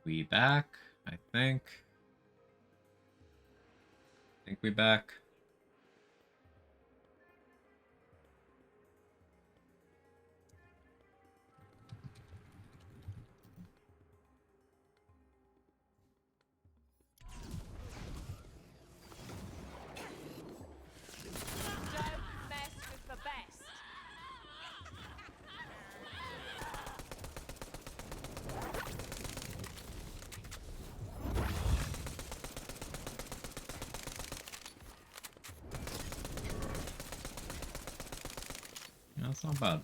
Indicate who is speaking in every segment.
Speaker 1: We back, I think. Think we back.
Speaker 2: Don't mess with the best.
Speaker 1: Yeah, that's not bad.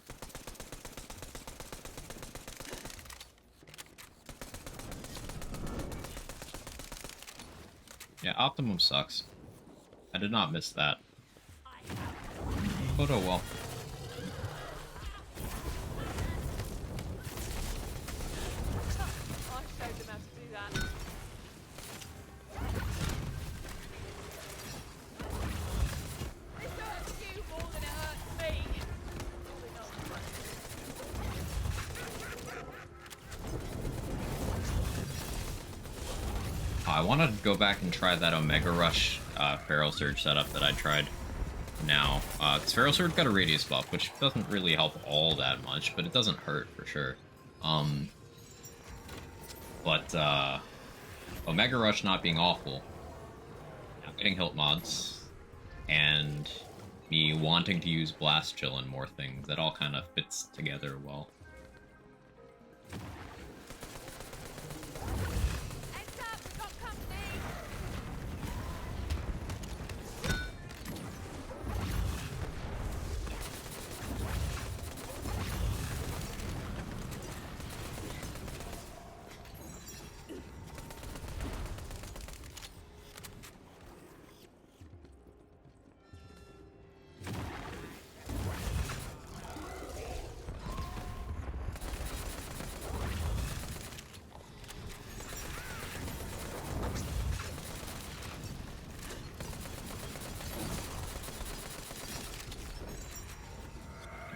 Speaker 1: Yeah, Optimum sucks. I did not miss that. But oh well.
Speaker 2: I showed them how to do that. This hurts you more than it hurts me. Probably not.
Speaker 1: I want to go back and try that Omega Rush Feral Surge setup that I tried now. Because Feral Surge got a radius buff, which doesn't really help all that much, but it doesn't hurt for sure. But Omega Rush not being awful, not getting hilt mods, and me wanting to use Blast Chill and more things, that all kind of fits together well.
Speaker 2: Heads up, we've got company.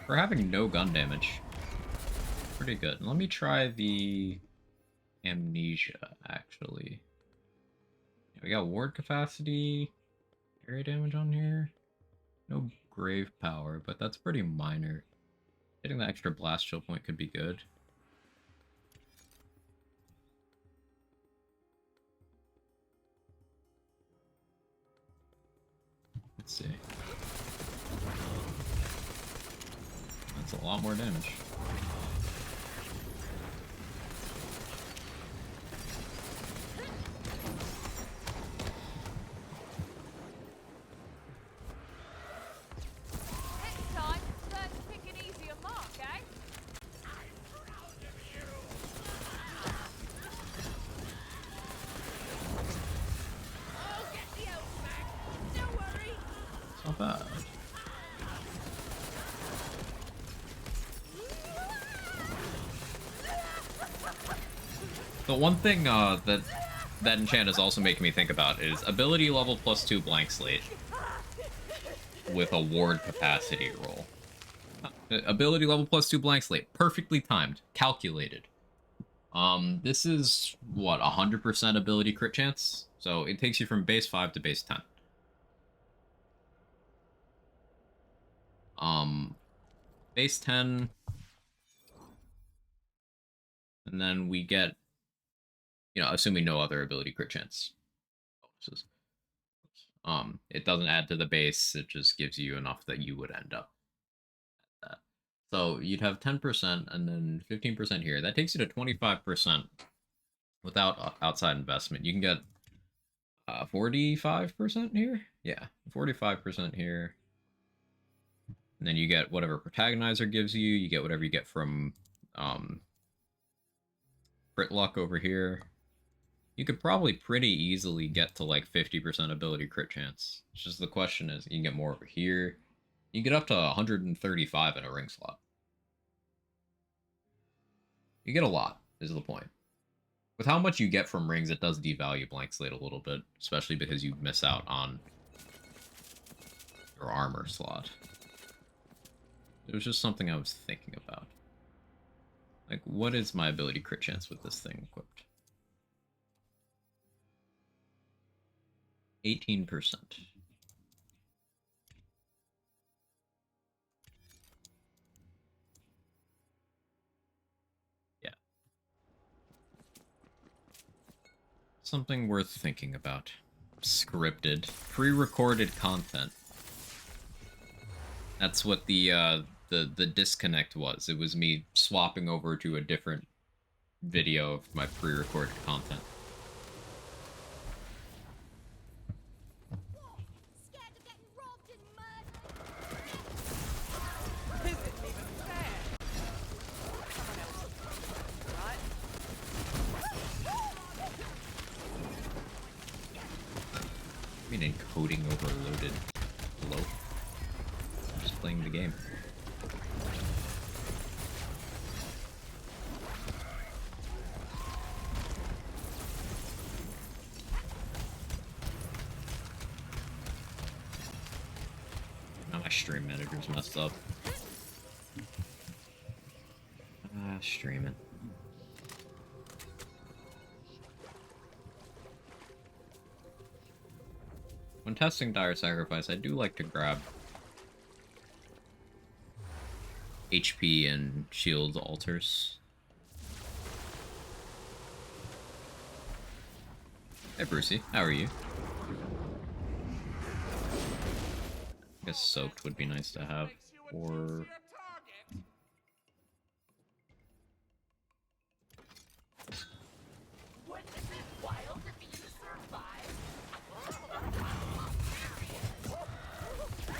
Speaker 1: For having no gun damage, pretty good. Let me try the Amnesia, actually. We got ward capacity, area damage on here. No grave power, but that's pretty minor. Getting the extra blast chill point could be good. Let's see. That's a lot more damage.
Speaker 2: Next time, learn to pick an easier mark, eh? I'll get the elf back. Don't worry.
Speaker 1: It's not bad. The one thing that enchant is also making me think about is ability level +2 blank slate with a ward capacity roll. Ability level +2 blank slate, perfectly timed, calculated. This is what, 100% ability crit chance, so it takes you from base 5 to base 10. Base 10, and then we get, assuming no other ability crit chance bonuses. It doesn't add to the base, it just gives you enough that you would end up at that. So you'd have 10% and then 15% here. That takes you to 25% without outside investment. You can get 45% here? Yeah, 45% here. And then you get whatever Protagonizer gives you. You get whatever you get from Crit Luck over here. You could probably pretty easily get to like 50% ability crit chance. It's just the question is, you can get more over here. You can get up to 135 in a ring slot. You get a lot, is the point. With how much you get from rings, it does devalue blank slate a little bit, especially because you miss out on your armor slot. It was just something I was thinking about. Like, what is my ability crit chance with this thing equipped? 18%. Yeah. Something worth thinking about. Scripted, pre-recorded content. That's what the disconnect was. It was me swapping over to a different video of my pre-recorded content.
Speaker 2: Scared of getting robbed and murdered? This isn't even fair. Someone else. Right?
Speaker 1: I mean, encoding overloaded. Hello? I'm just playing the game. Now my stream manager's messed up. Streaming. When testing Dire Sacrifice, I do like to grab HP and shield altars. Hey Brucey, how are you? I guess soaked would be nice to have, or...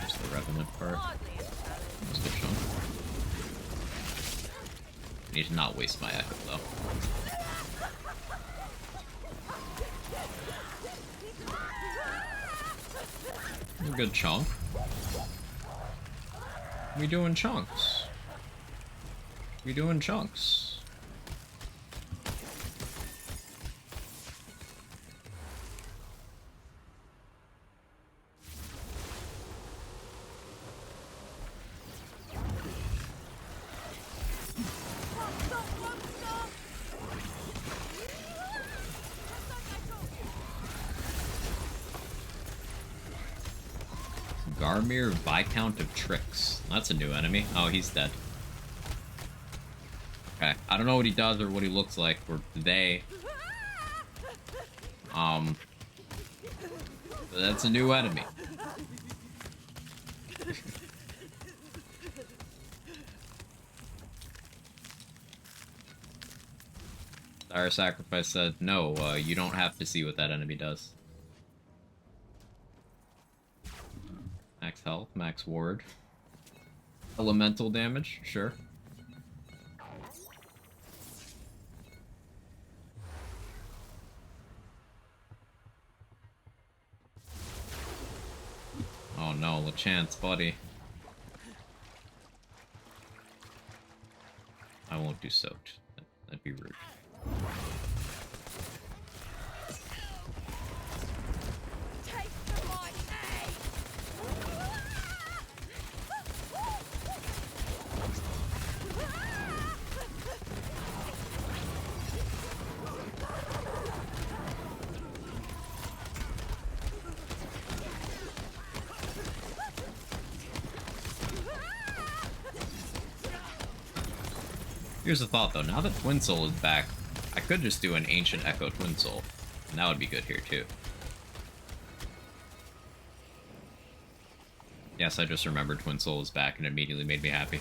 Speaker 1: just the Revenant part. That's a good chunk. I need to not waste my echo, though. A good chunk. We doing chunks. We doing chunks. Garmir Viscount of Tricks. That's a new enemy. Oh, he's dead. Okay. I don't know what he does or what he looks like, or they. But that's a new enemy. Dire Sacrifice said, no, you don't have to see what that enemy does. Max health, max ward. Elemental damage, sure. Oh no, LeChance, buddy. I won't do soaked. That'd be rude. Here's the thought though, now that Twin Soul is back, I could just do an Ancient Echo Twin Soul, and that would be good here too. Yes, I just remembered Twin Soul is back and it immediately made me happy.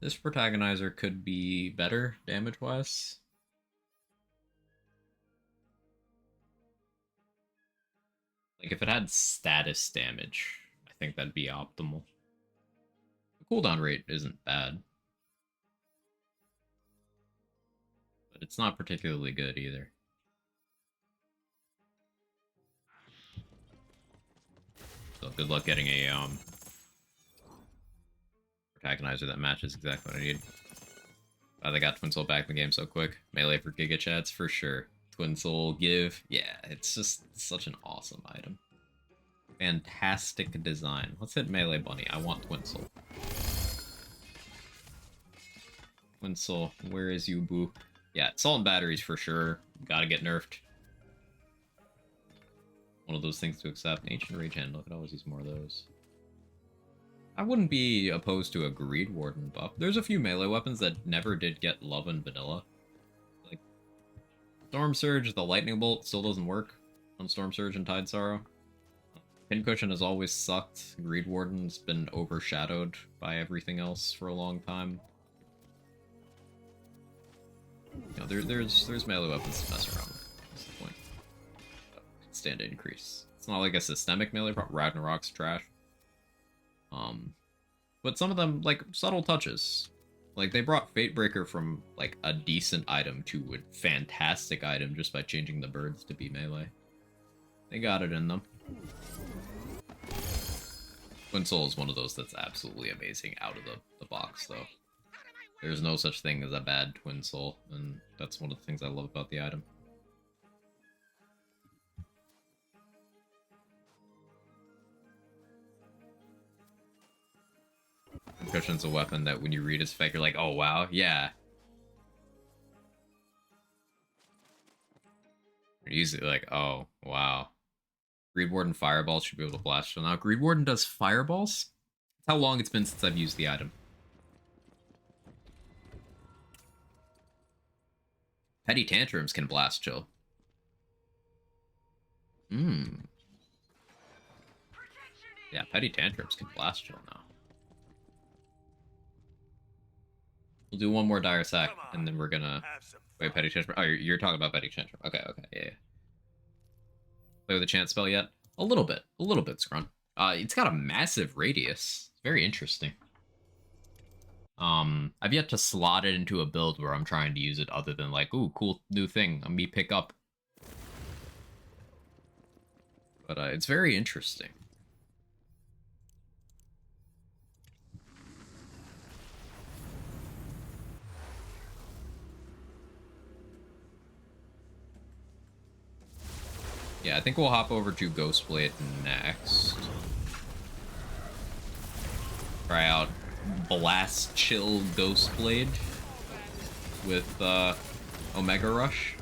Speaker 1: This protagonizer could be better damage-wise. Like, if it had status damage, I think that'd be optimal. The cooldown rate isn't bad. But it's not particularly good either. So good luck getting a, protagonizer that matches exactly what I need. Wow, they got Twin Soul back in the game so quick. Melee for Giga Chads, for sure. Twin Soul give. Yeah, it's just such an awesome item. Fantastic design. Let's hit Melee Bunny. I want Twin Soul. Twin Soul, where is you, boo? Yeah, Salt and Batteries for sure. Gotta get nerfed. One of those things to accept. Ancient Rage Handle. I could always use more of those. I wouldn't be opposed to a Greed Warden buff. There's a few melee weapons that never did get love in vanilla. Like, Storm Surge, the Lightning Bolt still doesn't work on Storm Surge and Tide Sorrow. Pincushion has always sucked. Greed Warden's been overshadowed by everything else for a long time. You know, there's melee weapons to mess around with. That's the point. Stand to increase. It's not like a systemic melee problem. Ragnarok's trash. But some of them, like, subtle touches. Like, they brought Fatebreaker from, like, a decent item to a fantastic item just by changing the birds to be melee. They got it in them. Twin Soul is one of those that's absolutely amazing out of the box, though. There's no such thing as a bad Twin Soul, and that's one of the things I love about the item. Percussion's a weapon that when you read its spec, you're like, oh wow, yeah. You're usually like, oh wow. Greed Warden Fireball should be able to blast. So now Greed Warden does fireballs? That's how long it's been since I've used the item. Petty Tantrums can blast chill. Yeah, Petty Tantrums can blast chill now. We'll do one more Dire Sack, and then we're gonna... Wait, Petty Tantrum... Oh, you're talking about Petty Tantrum. Okay, yeah. Play with the chant spell yet? A little bit, Scrun. It's got a massive radius. It's very interesting. I've yet to slot it into a build where I'm trying to use it other than like, ooh, cool new thing, let me pick up. But it's very interesting. Yeah, I think we'll hop over to Ghostblade next. Try out Blast Chill Ghostblade with Omega Rush.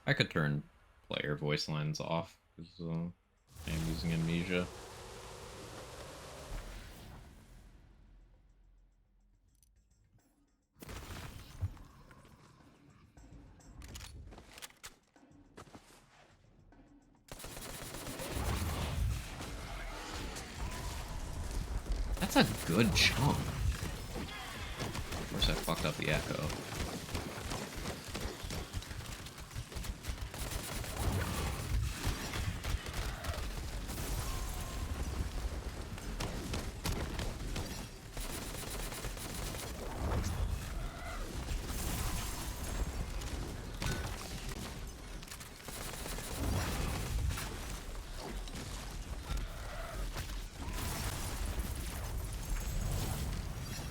Speaker 1: I could turn player voice lines off because I'm using Amnesia. That's a good chunk. Of course I fucked up the echo.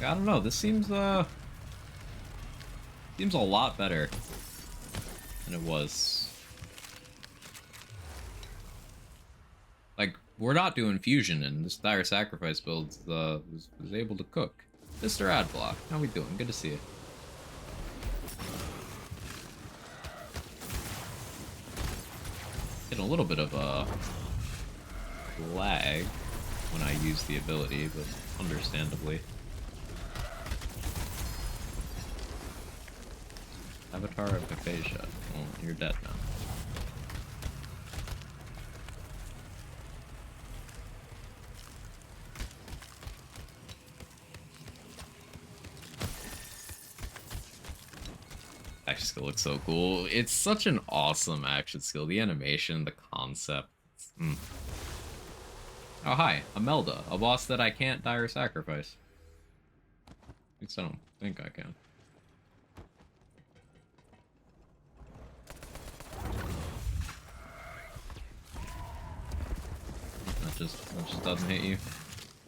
Speaker 1: I don't know, this seems a lot better than it was. Like, we're not doing fusion, and this Dire Sacrifice build was able to cook. Mr. Adblock, how we doing? Good to see you. Getting a little bit of a lag when I use the ability, but understandably. Avatar of Aphasia. Well, you're dead now. Action skill looks so cool. It's such an awesome action skill. The animation, the concept. Oh, hi. Amelda, a boss that I can't Dire Sacrifice. Thanks, think I can. That just doesn't hit you.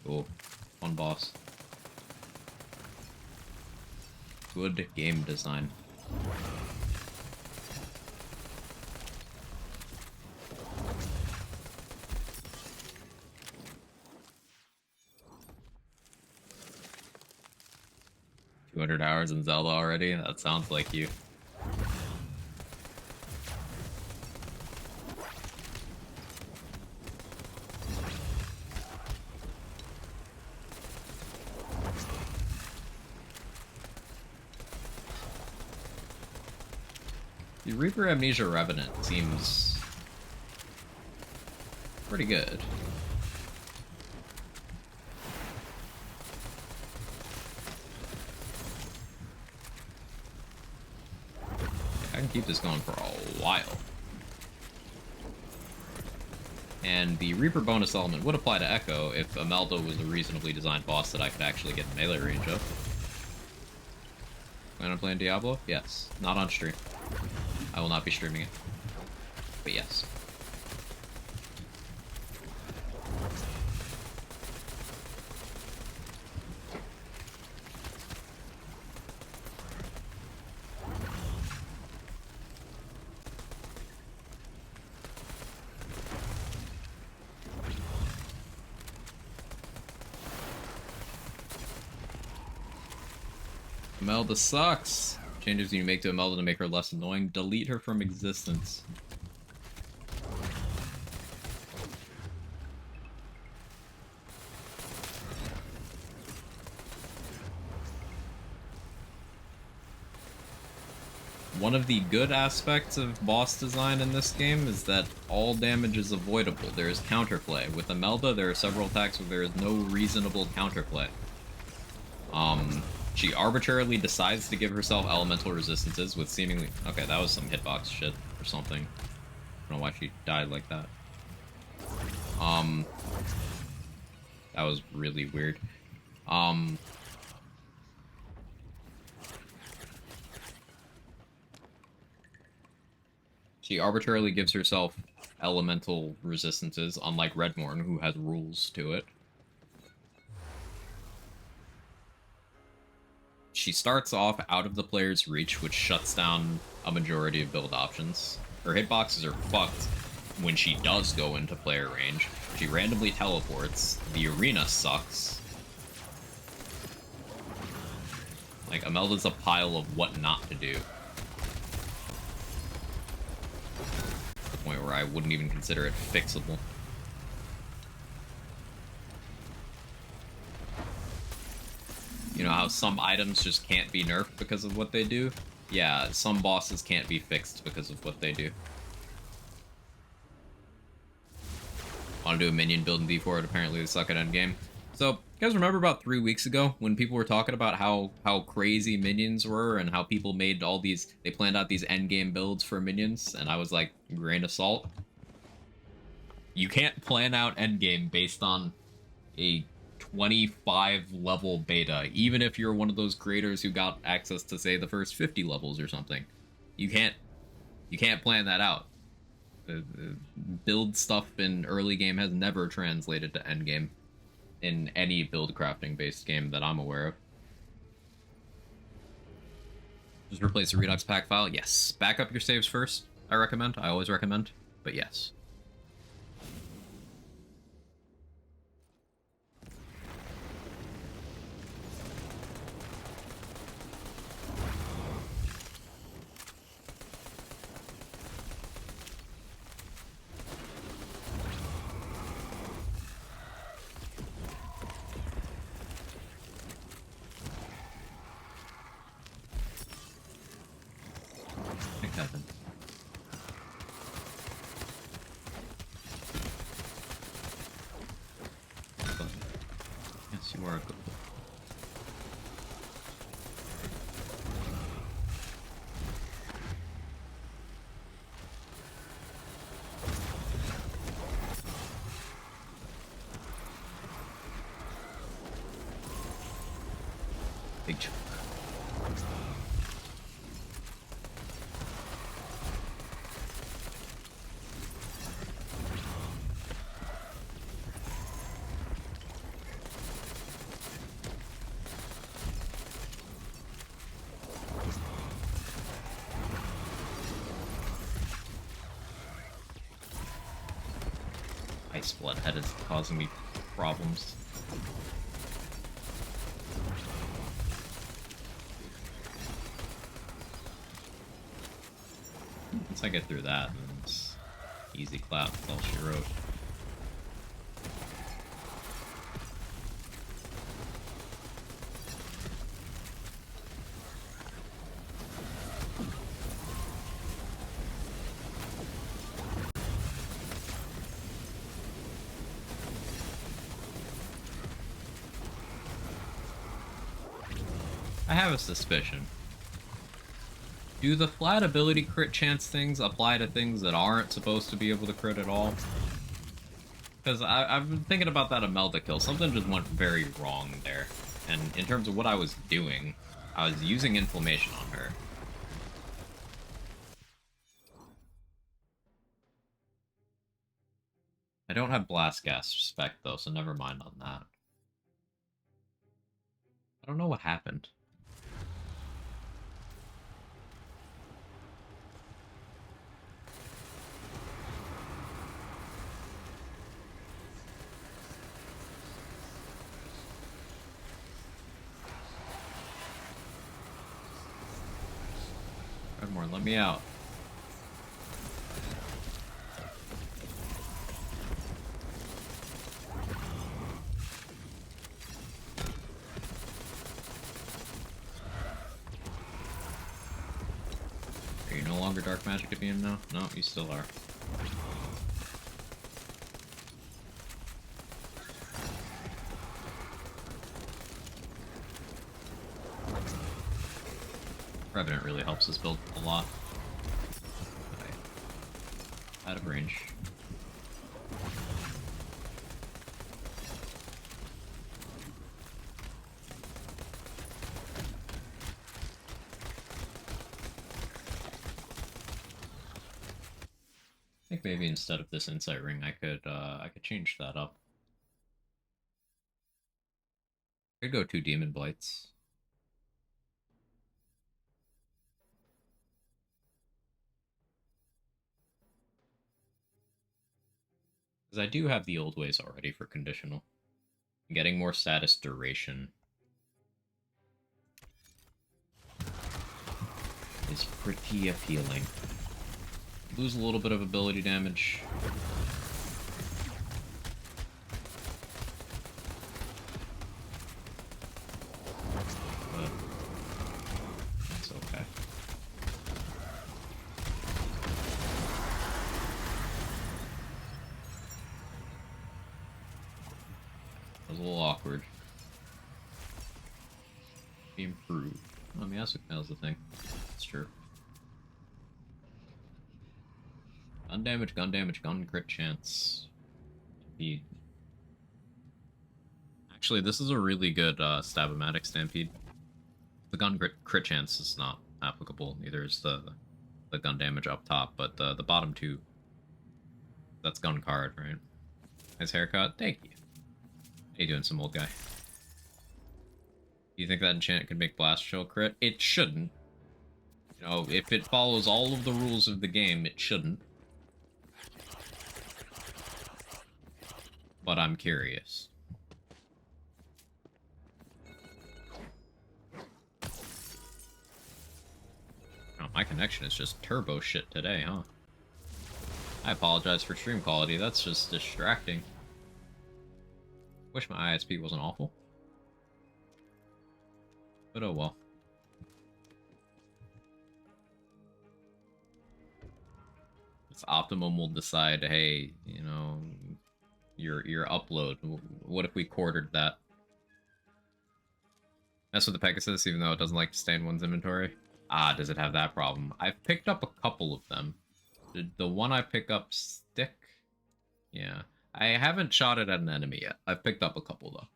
Speaker 1: Cool. One boss. Good game design. $200 in Zelda already? That sounds like you. The Reaper Amnesia Revenant seems pretty good. I can keep this going for a while. And the Reaper bonus element would apply to Echo if Imelda was a reasonably designed boss that I could actually get melee range of. Plan on playing Diablo? Yes. Not on stream. I will not be streaming it. But yes. Imelda sucks. Changes you make to Imelda to make her less annoying. Delete her from existence. One of the good aspects of boss design in this game is that all damage is avoidable. There is counterplay. With Imelda, there are several attacks where there is no reasonable counterplay. She arbitrarily decides to give herself elemental resistances with seemingly... Okay, that was some hitbox shit or something. I don't know why she died like that. That was really weird. She arbitrarily gives herself elemental resistances, unlike Redmorn, who has rules to it. She starts off out of the player's reach, which shuts down a majority of build options. Her hitboxes are fucked when she does go into player range. She randomly teleports. The arena sucks. Like, Imelda's a pile of what not to do. To the point where I wouldn't even consider it fixable. You know how some items just can't be nerfed because of what they do? Yeah, some bosses can't be fixed because of what they do. Want to do a minion build in D4, and apparently they suck at endgame. So, you guys remember about 3 weeks ago when people were talking about how crazy minions were and how people made all these... They planned out these endgame builds for minions, and I was like, grain of salt. You can't plan out endgame based on a 25 level beta, even if you're one of those creators who got access to, say, the first 50 levels or something. You can't plan that out. Build stuff in early game has never translated to end game in any build crafting based game that I'm aware of. Just replace the Redux pack file? Yes. Back up your saves first, I recommend. I always recommend, but yes. Heaven. But, yes, you are a good boy. Big chunk. Ice Bloodhead is causing me problems. Once I get through that, then it's easy clap, that's all she wrote. I have a suspicion. Do the flat ability crit chance things apply to things that aren't supposed to be able to crit at all? Because I've been thinking about that Imelda kill. Something just went very wrong there. And in terms of what I was doing, I was using inflammation on her. I don't have blast gas spec though, so never mind on that. I don't know what happened. Redmore, let me out. Are you no longer dark magic immune now? No, you still are. Revenant really helps us build a lot. Okay. Out of range. I think maybe instead of this insight ring, I could change that up. I could go 2 demon blights. Because I do have the old ways already for conditional. Getting more status duration is pretty appealing. Lose a little bit of ability damage. But it's okay. That was a little awkward. Be improved. Oh, Miasuk nails the thing. That's true. Gun damage, gun crit chance. Actually, this is a really good Stab-O-Matic Stampede. The gun crit chance is not applicable, neither is the gun damage up top, but the bottom two, that's gun card, right? Nice haircut, thank you. How you doing, some old guy? Do you think that enchant could make Blast Chill crit? It shouldn't. You know, if it follows all of the rules of the game, it shouldn't. But I'm curious. Oh, my connection is just turbo shit today, huh? I apologize for stream quality, that's just distracting. Wish my ISP wasn't awful. But oh well. It's Optimum will decide, hey, you know, your upload. What if we quartered that? Mess with the Pegasus, even though it doesn't like to stay in one's inventory. Ah, does it have that problem? I've picked up a couple of them. Did the one I pick up stick? Yeah. I haven't shot it at an enemy yet. I've picked up a couple though.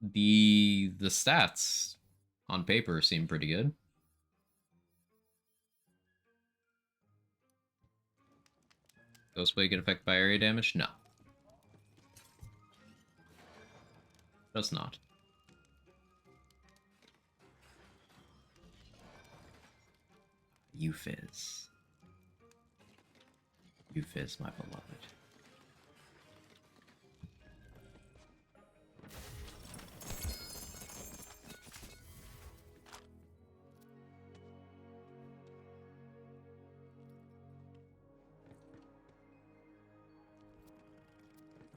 Speaker 1: The stats on paper seem pretty good. Ghostblade get affected by area damage? No. Does not. You fizz, my beloved.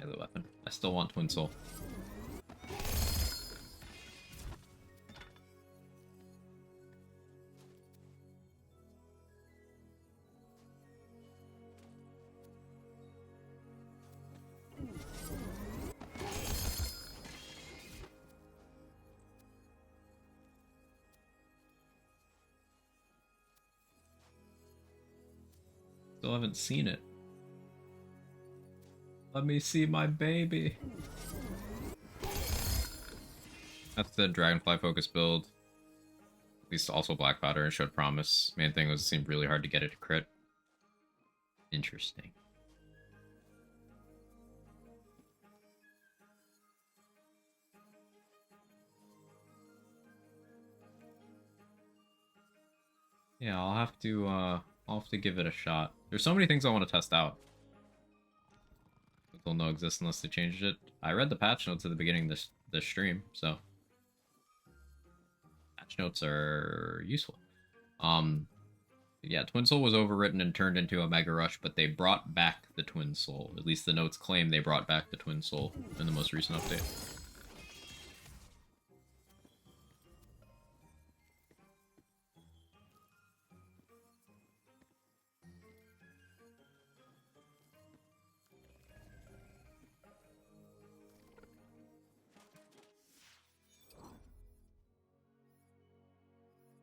Speaker 1: melee weapon. I still want Twin Soul. Still haven't seen it. Let me see my baby. That's the Dragonfly focus build. At least also Black Powder and showed promise. Main thing was it seemed really hard to get it to crit. Interesting. Yeah, I'll have to give it a shot. There's so many things I want to test out. They'll no exist unless they changed it. I read the patch notes at the beginning of this stream, so patch notes are useful. Yeah, Twin Soul was overwritten and turned into a Mega Rush, but they brought back the Twin Soul. At least the notes claim they brought back the Twin Soul in the most recent update.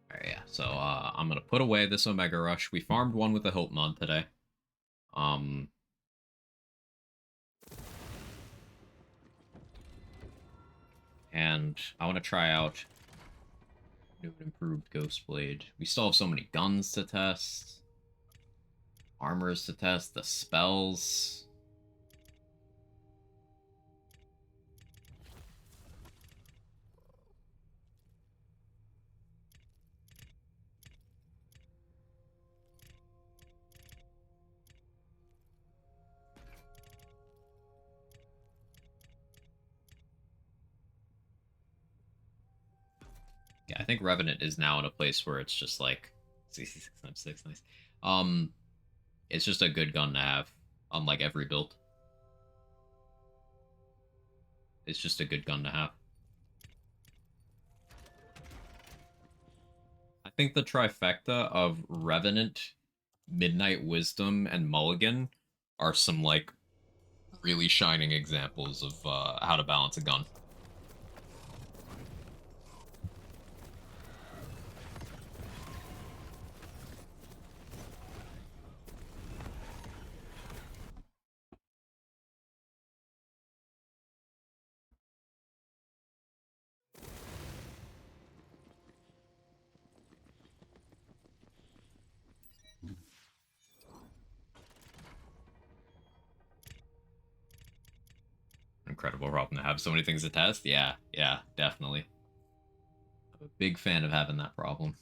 Speaker 1: Alright, yeah, so I'm gonna put away this Omega Rush. We farmed one with the Hilton on today. And I want to try out new and improved Ghost Blade. We still have so many guns to test, armors to test, the spells. Yeah, I think Revenant is now in a place where it's just like 66 times 6, nice. It's just a good gun to have on like every build. It's just a good gun to have. I think the trifecta of Revenant, Midnight Wisdom, and Mulligan are some like really shining examples of how to balance a gun. Incredible problem to have so many things to test. Yeah, definitely. I'm a big fan of having that problem.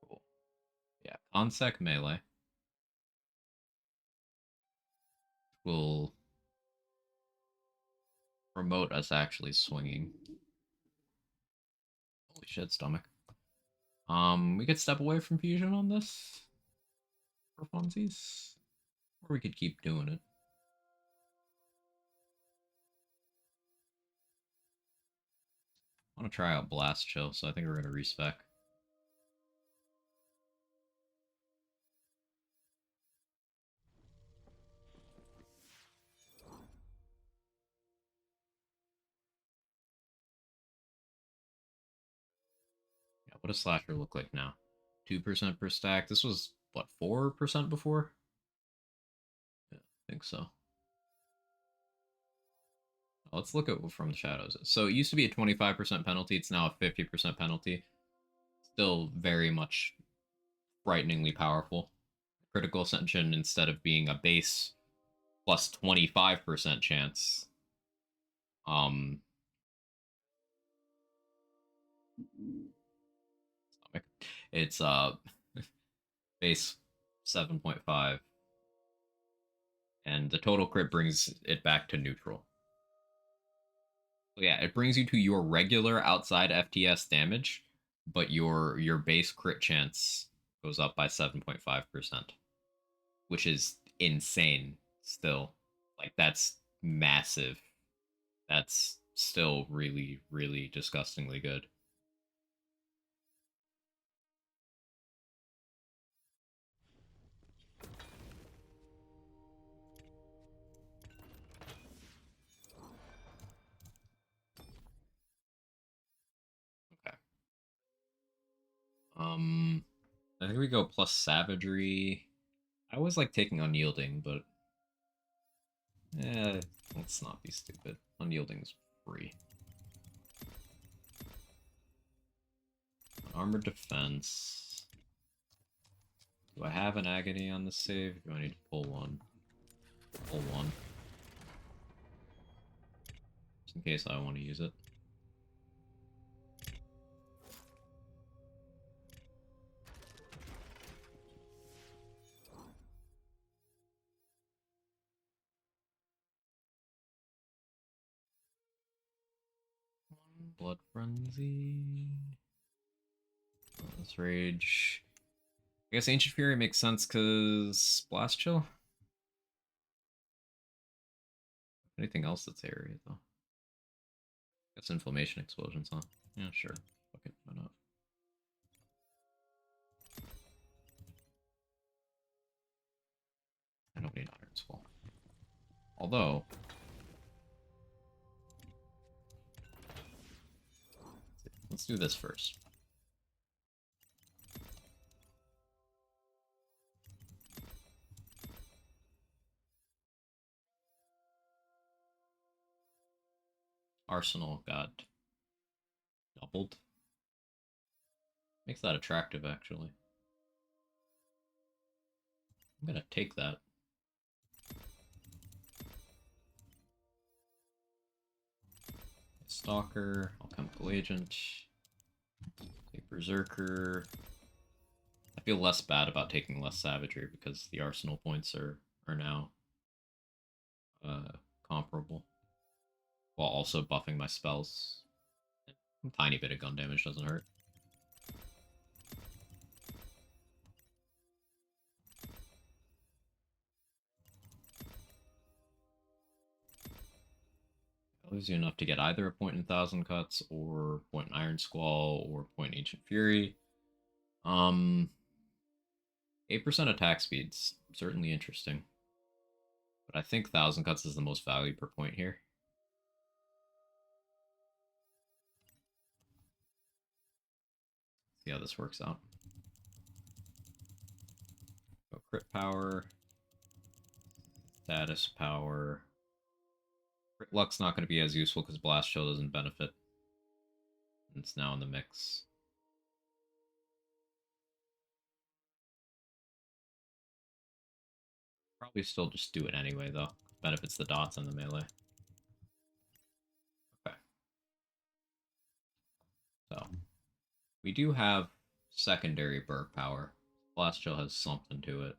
Speaker 1: Cool. Yeah, Consec melee will promote us actually swinging. Holy shit, stomach. We could step away from fusion on this for funsies, or we could keep doing it. I want to try out Blast Chill, so I think we're gonna respec. Yeah, what does Slasher look like now? 2% per stack. This was what, 4% before? Yeah, I think so. Let's look at from the shadows. So it used to be a 25% penalty. It's now a 50% penalty. Still very much frighteningly powerful. Critical Ascension, instead of being a base plus 25% chance, it's base 7.5, and the total crit brings it back to neutral. So yeah, it brings you to your regular outside FTS damage, but your base crit chance goes up by 7.5%, which is insane still. Like that's massive. That's still really, really disgustingly good. Okay. I think we go plus savagery. I always like taking unyielding, but let's not be stupid. Unyielding's free. Armored defense. Do I have an agony on the save? Do I need to pull one? Pull one. Just in case I want to use it. Blood Frenzy. Let's Rage. I guess Ancient Fury makes sense because Blast Chill. Anything else that's area though? I guess Inflammation Explosions, huh? Yeah, sure. Fuck it, why not? I don't need Iron Skull. Although, let's do this first. Arsenal got doubled. Makes that attractive, actually. I'm gonna take that. Stalker, Alchemical Agent, take Berserker. I feel less bad about taking less Savagery because the Arsenal points are now comparable, while also buffing my spells. A tiny bit of gun damage doesn't hurt. That leaves you enough to get either a point in Thousand Cuts, or point in Iron Squall, or point in Ancient Fury. 8% attack speed's certainly interesting. But I think Thousand Cuts is the most value per point here. See how this works out. Go crit power, status power. Crit luck's not going to be as useful because Blast Chill doesn't benefit. It's now in the mix. Probably still just do it anyway, though. Benefits the dots and the melee. Okay. So, we do have secondary Burg power. Blast Chill has something to it.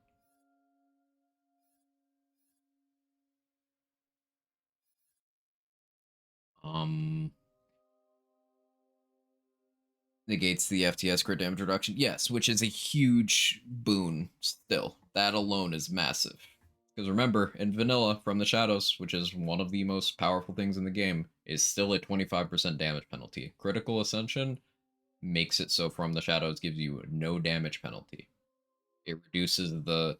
Speaker 1: Negates the FTS crit damage reduction. Yes, which is a huge boon still. That alone is massive. Because remember, in vanilla, From the Shadows, which is one of the most powerful things in the game, is still a 25% damage penalty. Critical Ascension makes it so From the Shadows gives you no damage penalty. It reduces the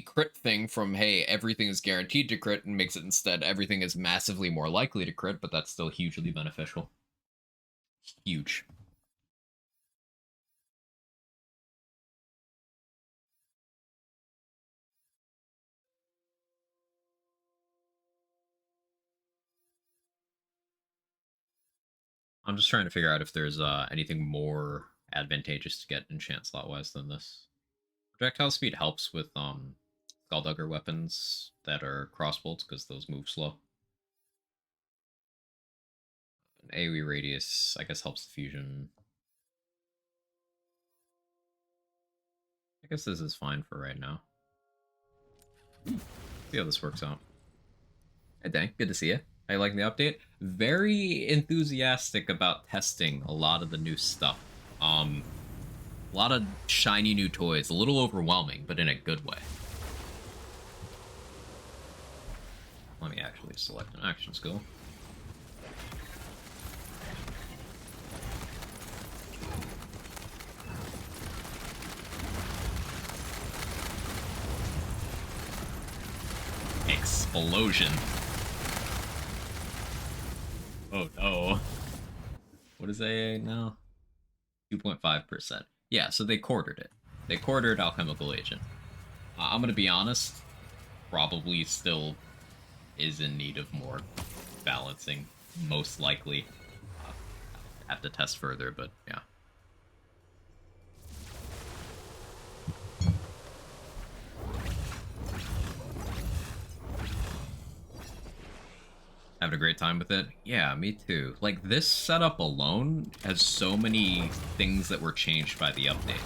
Speaker 1: crit thing from, hey, everything is guaranteed to crit, and makes it instead everything is massively more likely to crit, but that's still hugely beneficial. Huge. I'm just trying to figure out if there's anything more advantageous to get enchant slot wise than this. Projectile speed helps with Skulldugger weapons that are crossbolts because those move slow. An AoE radius, I guess, helps the fusion. I guess this is fine for right now. See how this works out. Hey, Dan, good to see you. I like the update. Very enthusiastic about testing a lot of the new stuff. A lot of shiny new toys. A little overwhelming, but in a good way. Let me actually select an action skill. Explosion. Oh no. What is AA now? 2.5%. Yeah, so they quartered it. They quartered Alchemical Agent. I'm gonna be honest, probably still is in need of more balancing, most likely. Uh, have to test further, but yeah. Having a great time with it? Yeah, me too. Like, this setup alone has so many things that were changed by the update.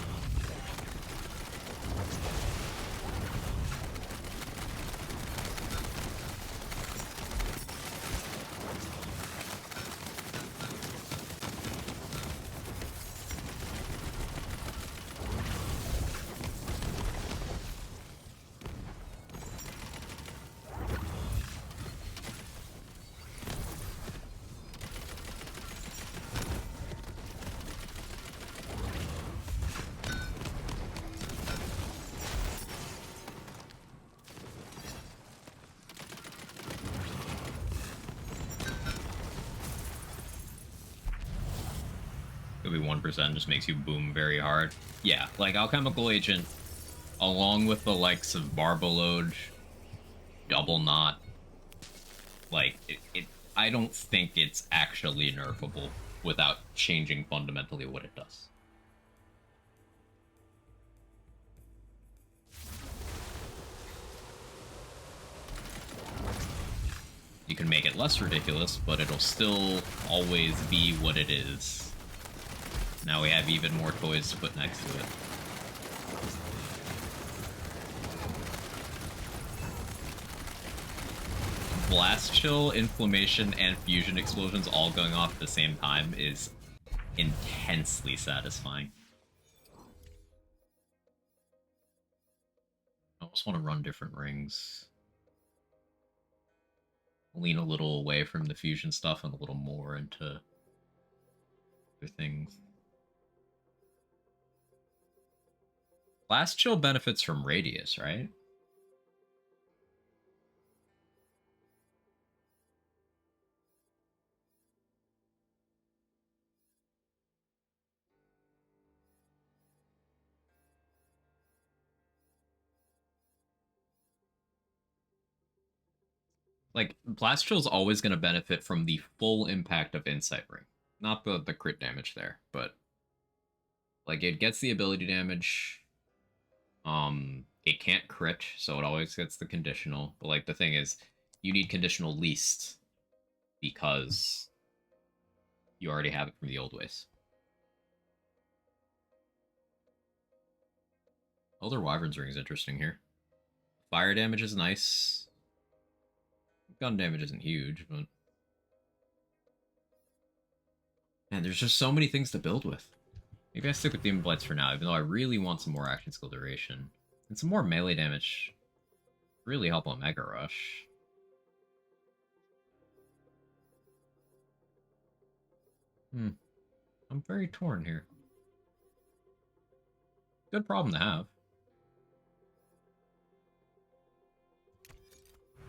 Speaker 1: Could be 1%, just makes you boom very hard. Yeah, like Alchemical Agent, along with the likes of Barbalode, Double Knot, like, I don't think it's actually nerfable without changing fundamentally what it does. You can make it less ridiculous, but it'll still always be what it is. Now we have even more toys to put next to it. Blast Chill, Inflammation, and Fusion Explosions all going off at the same time is intensely satisfying. I almost want to run different rings. Lean a little away from the fusion stuff and a little more into other things. Blast Chill benefits from Radius, right? Like, Blast Chill is always going to benefit from the full impact of Insight Ring. Not the crit damage there, but like, it gets the ability damage. It can't crit, so it always gets the conditional. But like, the thing is, you need conditional least because you already have it from the old ways. Elder Wyvern's Ring is interesting here. Fire damage is nice. Gun damage isn't huge, but man, there's just so many things to build with. Maybe I stick with Demon Blights for now, even though I really want some more action skill duration. And some more melee damage really help on Mega Rush. I'm very torn here. Good problem to have.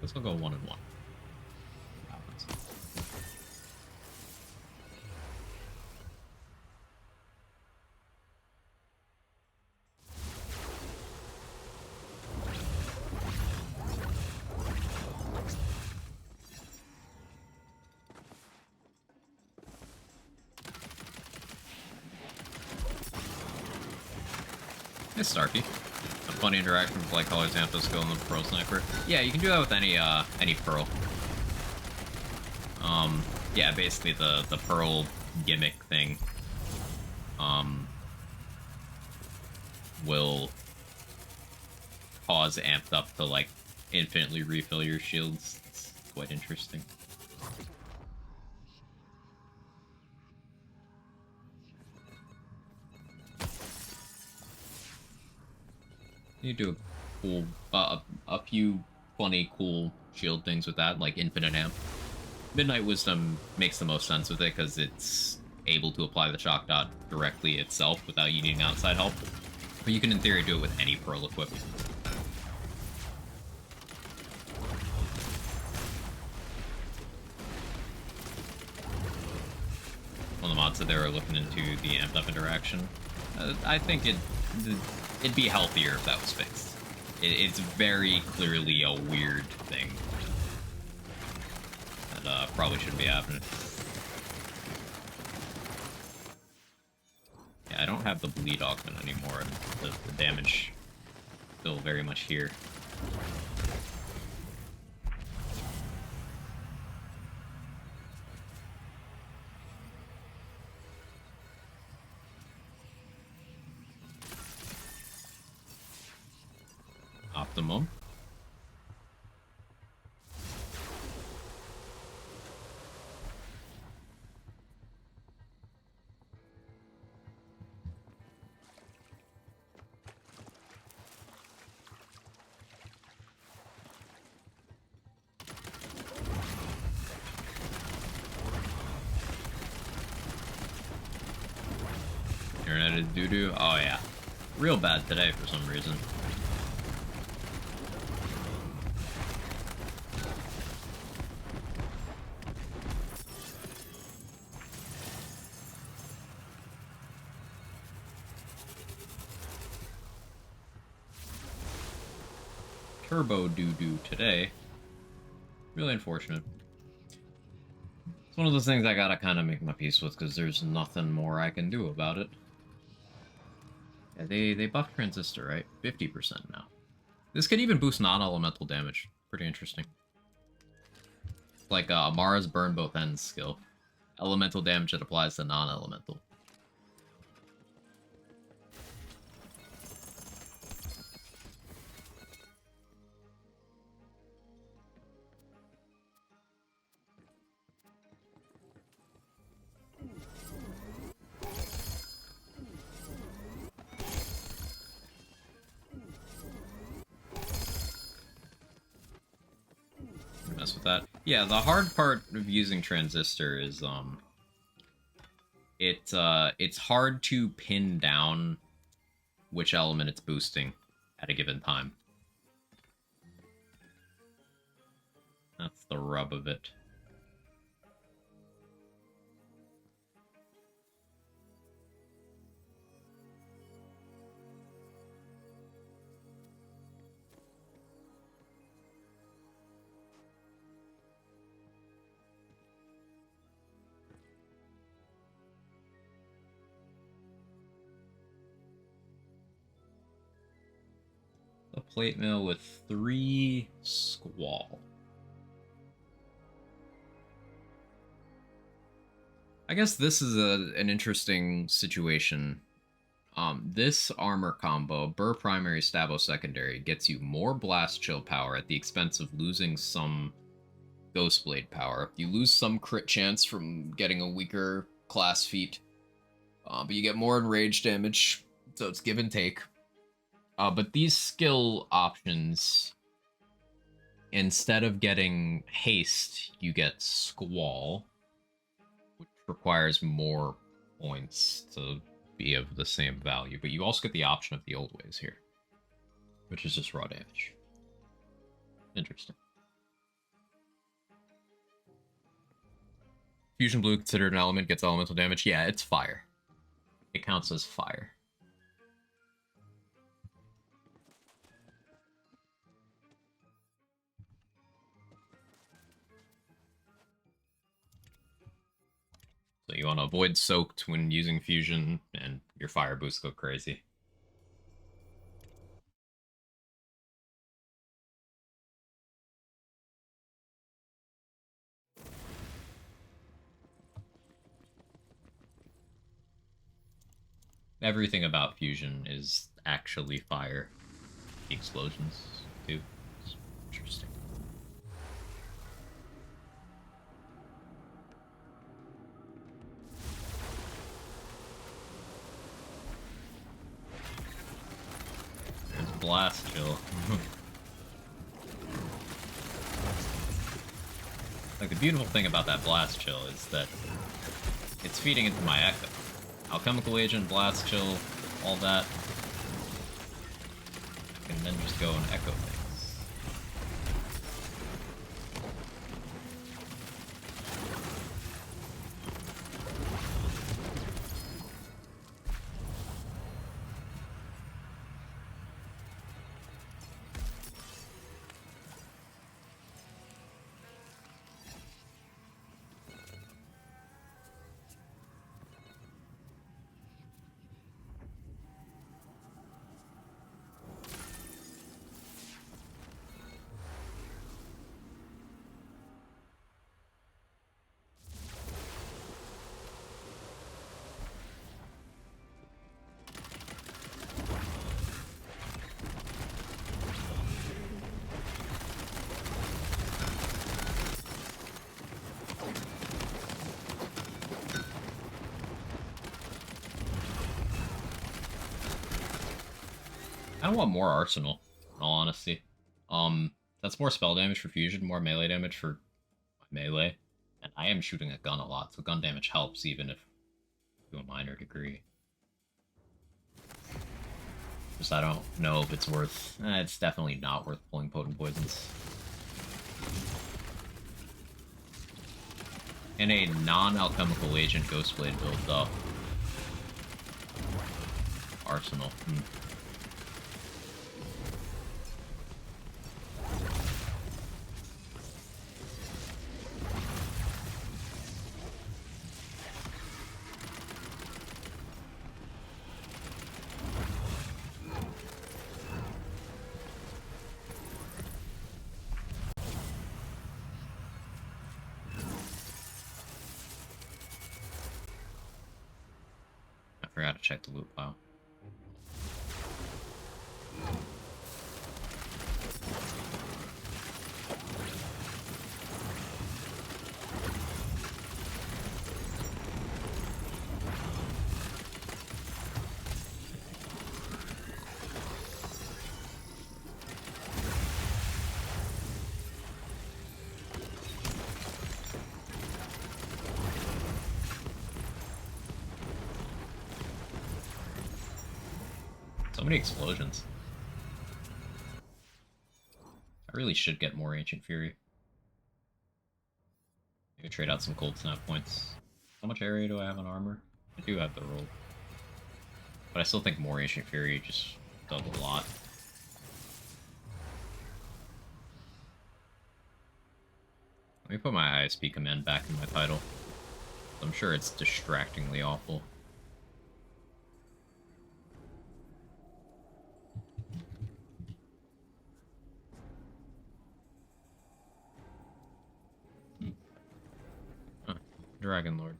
Speaker 1: Guess I'll go 1 and 1. Hey, Starkey. A funny interaction with Light Color Xanthos skill and the Pearl Sniper. Yeah, you can do that with any Pearl. Yeah, basically the Pearl gimmick thing. Will cause Amped Up to, like, infinitely refill your shields. It's quite interesting. You do a cool, a few funny, cool shield things with that, like infinite amp. Midnight Wisdom makes the most sense with it because it's able to apply the shock dot directly itself without you needing outside help. But you can, in theory, do it with any Pearl equip. One of the mods said they were looking into the amped up interaction. I think it'd be healthier if that was fixed. It's very clearly a weird thing that probably shouldn't be happening. Yeah, I don't have the bleed augment anymore. The damage still very much here. Optimum. Internet is doo-doo. Oh yeah. Real bad today for some reason. Turbo doo-doo today. Really unfortunate. It's one of those things I gotta kind of make my peace with because there's nothing more I can do about it. Yeah, they buffed Transistor, right? 50% now. This could even boost non-elemental damage. Pretty interesting. Like Amara's Burn Both Ends skill. Elemental damage that applies to non-elemental. Mess with that. Yeah, the hard part of using Transistor is it's hard to pin down which element it's boosting at a given time. That's the rub of it. A plate mill with 3 Squall. I guess this is an interesting situation. This armor combo, Burr primary, Stabo secondary, gets you more blast chill power at the expense of losing some Ghostblade power. You lose some crit chance from getting a weaker class feat, but you get more enraged damage, so it's give and take. But these skill options, instead of getting haste, you get Squall, which requires more points to be of the same value. But you also get the option of the old ways here, which is just raw damage. Interesting. Fusion Blue considered an element, gets elemental damage. Yeah, it's fire. It counts as fire. So you want to avoid soaked when using fusion, and your fire boosts go crazy. Everything about fusion is actually fire. The explosions, too. It's interesting. blast chill. Like, the beautiful thing about that blast chill is that it's feeding into my echo. Alchemical agent, blast chill, all that. I can then just go and echo things. I don't want more arsenal, in all honesty. That's more spell damage for fusion, more melee damage for my melee. And I am shooting a gun a lot, so gun damage helps even if to a minor degree. Just I don't know if it's worth... it's definitely not worth pulling potent poisons. And a non-alchemical agent Ghostblade build up. Arsenal. I forgot to check the loot pile. So many explosions. I really should get more Ancient Fury. Maybe trade out some cold snap points. How much area do I have on armor? I do have the roll. But I still think more Ancient Fury just does a lot. Let me put my ISP command back in my title. I'm sure it's distractingly awful. Dragon Lord.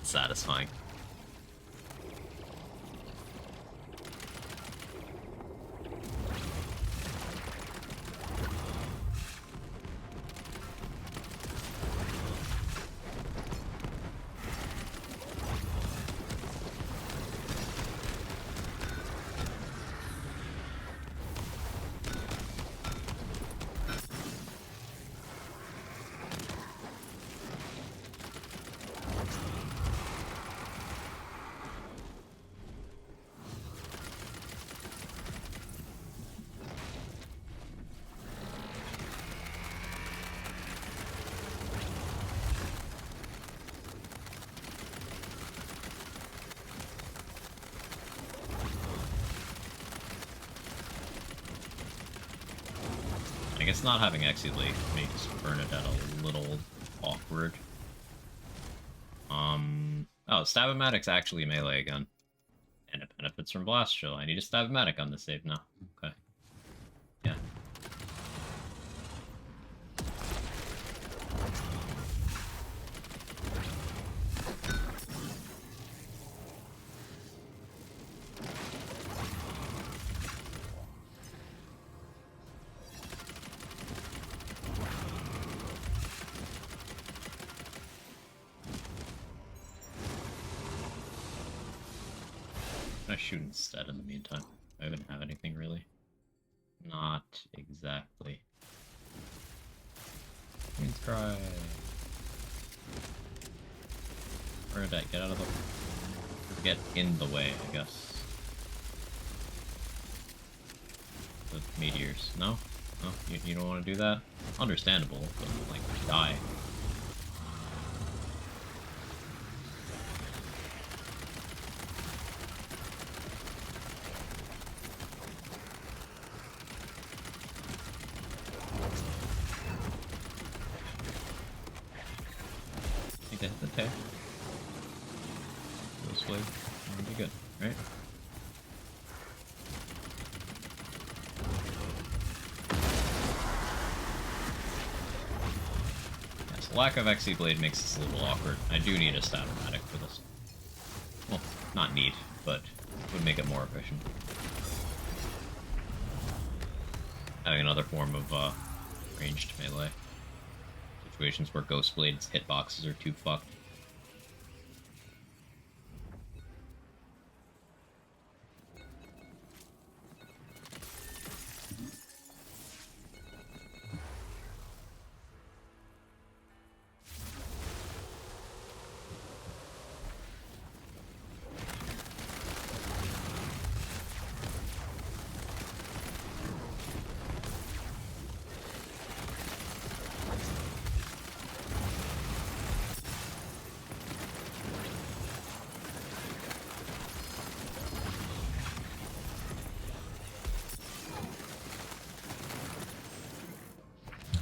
Speaker 1: Satisfying. I guess not having Exi Lake makes Bernadette a little awkward. Oh, Stab-O-Matic's actually melee again. And it benefits from Blast Chill. I need to stab medic on the save now. Okay. Yeah. I shoot instead in the meantime. I haven't have anything really. Not exactly. Queen's Cry. Where did that get out of the... Get in the way, I guess. The meteors. No? No? You don't want to do that? Understandable, but like, die. To hit the tail. This way, that'll be good, right? Yes, lack of XC Blade makes this a little awkward. I do need a Statomatic for this. Well, not need, but would make it more efficient. Having another form of ranged melee. Situations where Ghost Blade's hitboxes are too fucked.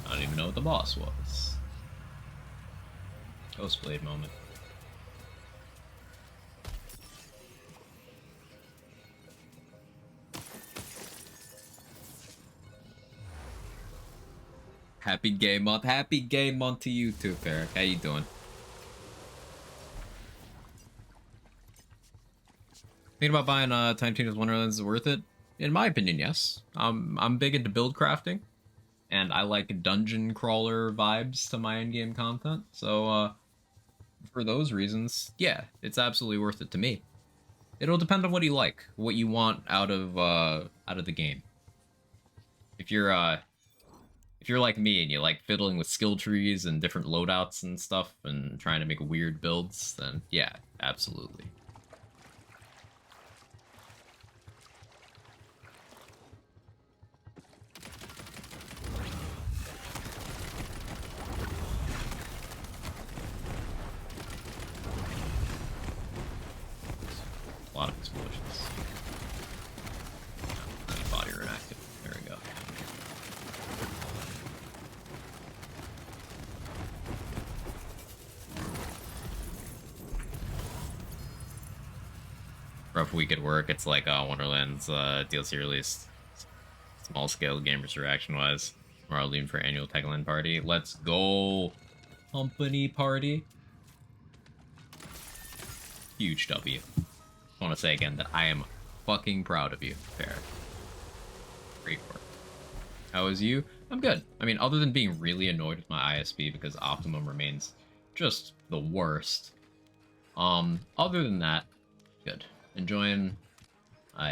Speaker 1: I don't even know what the boss was. Ghostblade moment. Happy game month. Happy game month to you too, Ferric. How you doing? Thinking about buying Tiny Tina's Wonderlands is worth it? In my opinion, yes. I'm big into build crafting. And I like dungeon crawler vibes to my in-game content, so for those reasons, yeah, it's absolutely worth it to me. It'll depend on what you like, what you want out of the game. If you're like me and you like fiddling with skill trees and different loadouts and stuff and trying to make weird builds, then yeah, absolutely. A lot of explosions. Body are inactive. There we go. Rough week at work. It's like Wonderland's DLC release. Small scale gamers reaction wise. We're all leaving for annual Techland party. Let's go, company party. Huge W. I want to say again that I am fucking proud of you, Fair. Great work. How is you? I'm good. I mean, other than being really annoyed with my ISP because Optimum remains just the worst. Other than that, good. Enjoying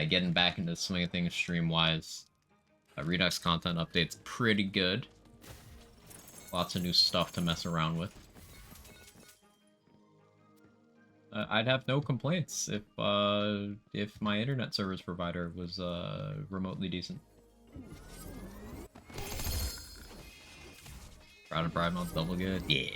Speaker 1: getting back into the swing of things stream-wise. Redux content update's pretty good. Lots of new stuff to mess around with. I'd have no complaints if my internet service provider was remotely decent. Proud and Pride Month double good? Yeah.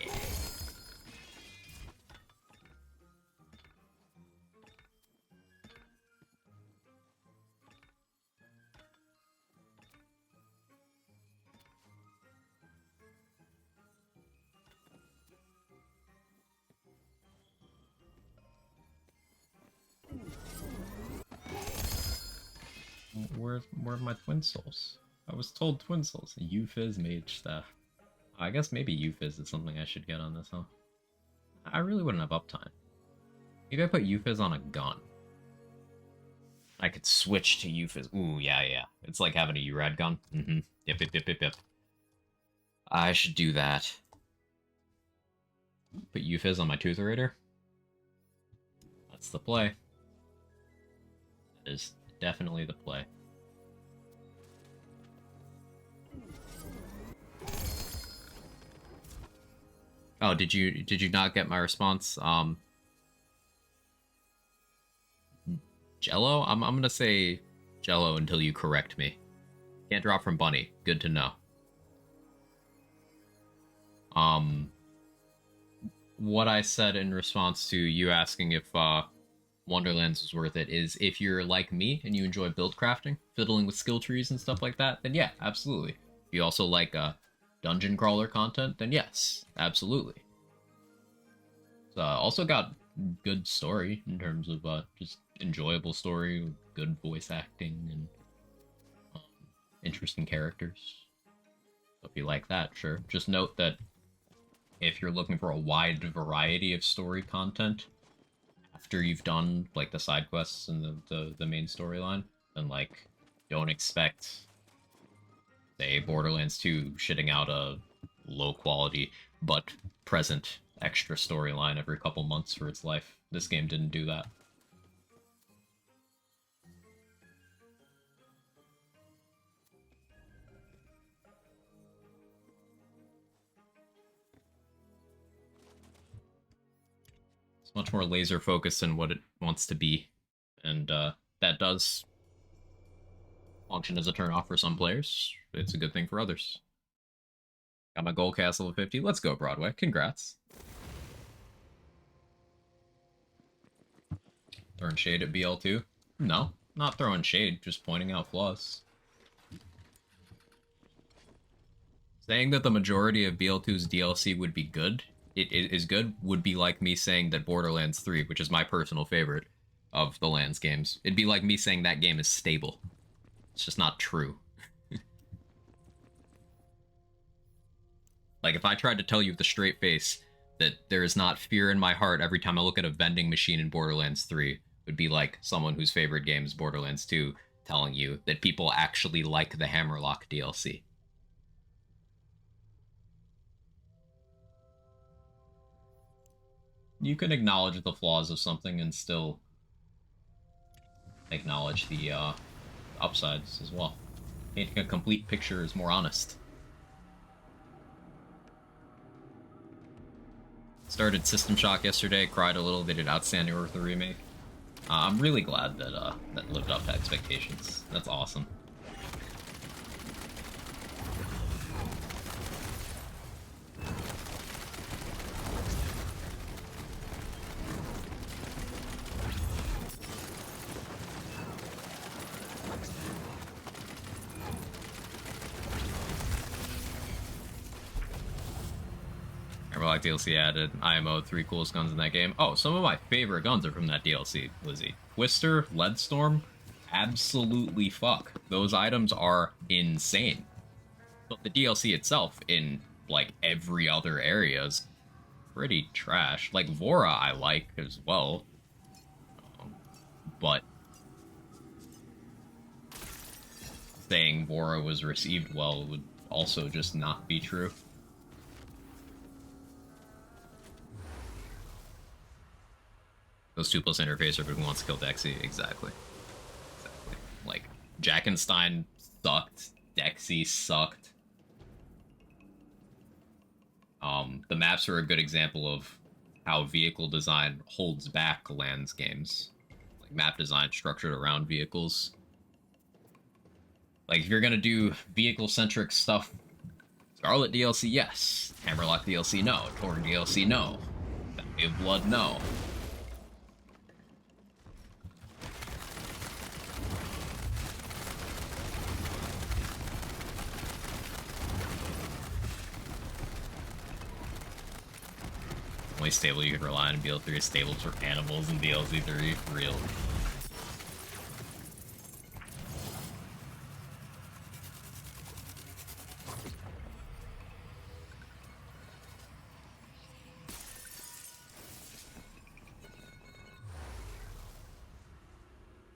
Speaker 1: where are my twin souls? I was told twin souls. Euphys mage staff. I guess maybe Euphys is something I should get on this, huh? I really wouldn't have uptime. Maybe I put Euphys on a gun. I could switch to Euphys. Ooh, yeah. It's like having a URAD gun. Mm-hmm. Yep. I should do that. Put Euphys on my Tootherator. That's the play. That is definitely the play. Oh, did you not get my response? Jello? I'm gonna say Jello until you correct me. Can't drop from Bunny. Good to know. What I said in response to you asking if Wonderlands was worth it is if you're like me and you enjoy build crafting, fiddling with skill trees and stuff like that, then yeah, absolutely. If you also like dungeon crawler content, then yes, absolutely. It's also got good story in terms of just enjoyable story, good voice acting, and interesting characters. So if you like that, sure. Just note that if you're looking for a wide variety of story content after you've done like the side quests and the main storyline, then like don't expect, say, Borderlands 2 shitting out a low quality but present extra storyline every couple months for its life. This game didn't do that. It's much more laser focused in what it wants to be, and that does function as a turnoff for some players. It's a good thing for others. Got my gold castle of 50. Let's go, Broadway. Congrats. Throwing shade at BL2? No, not throwing shade, just pointing out flaws. Saying that the majority of BL2's DLC would be good, it is good, would be like me saying that Borderlands 3, which is my personal favorite of the Lands games, it'd be like me saying that game is stable. It's just not true. Like, if I tried to tell you with a straight face that there is not fear in my heart every time I look at a vending machine in Borderlands 3, it would be like someone whose favorite game is Borderlands 2 telling you that people actually like the Hammerlock DLC. You can acknowledge the flaws of something and still acknowledge the upsides as well. Painting a complete picture is more honest. Started System Shock yesterday, cried a little, they did outstanding work with the remake. I'm really glad that that lived up to expectations. That's awesome. Hammerlock DLC added IMO, 3 coolest guns in that game. Oh, some of my favorite guns are from that DLC, Lizzie. Twister, Leadstorm, absolutely fuck. Those items are insane. But the DLC itself, in, like, every other area is pretty trash. Like, Vora I like as well. But saying Vora was received well would also just not be true. Those 2+ interface are who wants to kill Dexy. Exactly. Like, Jackenstein sucked. Dexy sucked. The maps are a good example of how vehicle design holds back Lands games. Like, map design structured around vehicles. Like, if you're gonna do vehicle-centric stuff, Scarlet DLC, yes. Hammerlock DLC, no. Torn DLC, no. Family of Blood, no. Only stable you can rely on in BL3 is stables for animals in DLC 3. Real.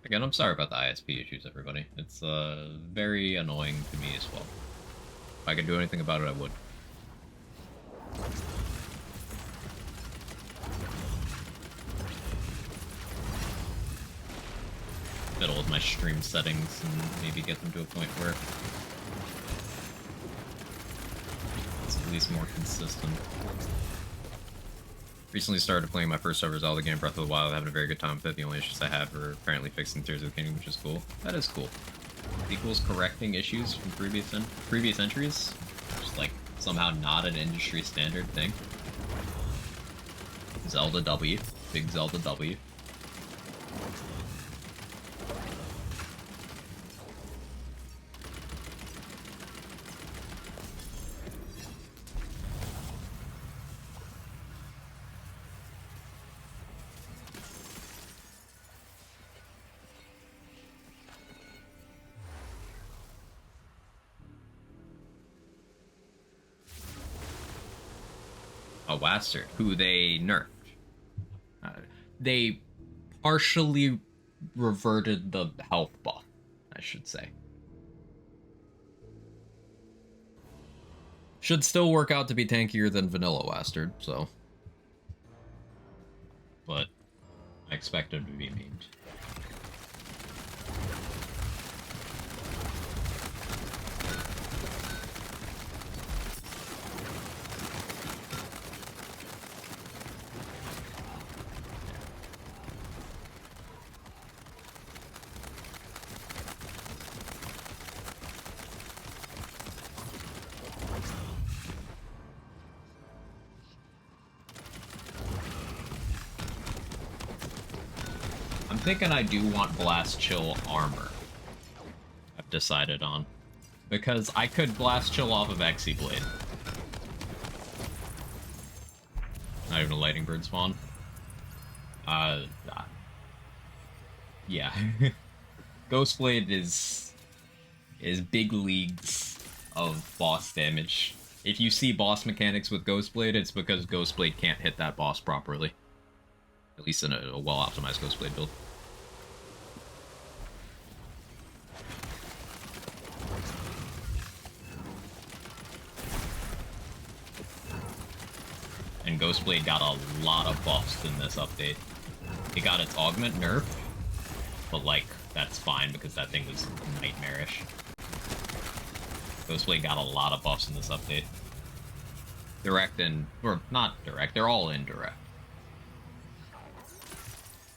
Speaker 1: Again, I'm sorry about the ISP issues, everybody. It's very annoying to me as well. If I could do anything about it, I would. Fiddle with my stream settings and maybe get them to a point where it's at least more consistent. Recently started playing my first ever Zelda game, Breath of the Wild, having a very good time with it. The only issues I have are apparently fixing Tears of the Kingdom, which is cool. That is cool. Equals correcting issues from previous entries. Just like somehow not an industry standard thing. Zelda W. Big Zelda W. A Wastard, who they nerfed. They partially reverted the health buff, I should say. Should still work out to be tankier than vanilla Wastard, so. But I expect him to be memed. I'm thinking I do want Blast Chill armor. I've decided on. Because I could Blast Chill off of Exy Blade. Not even a Lightning Bird spawn. Yeah. Ghostblade is big leagues of boss damage. If you see boss mechanics with Ghostblade, it's because Ghostblade can't hit that boss properly. At least in a well-optimized Ghostblade build. And Ghostblade got a lot of buffs in this update. It got its augment nerf, but like, that's fine because that thing was nightmarish. Ghostblade got a lot of buffs in this update. Direct and, or not direct, they're all indirect.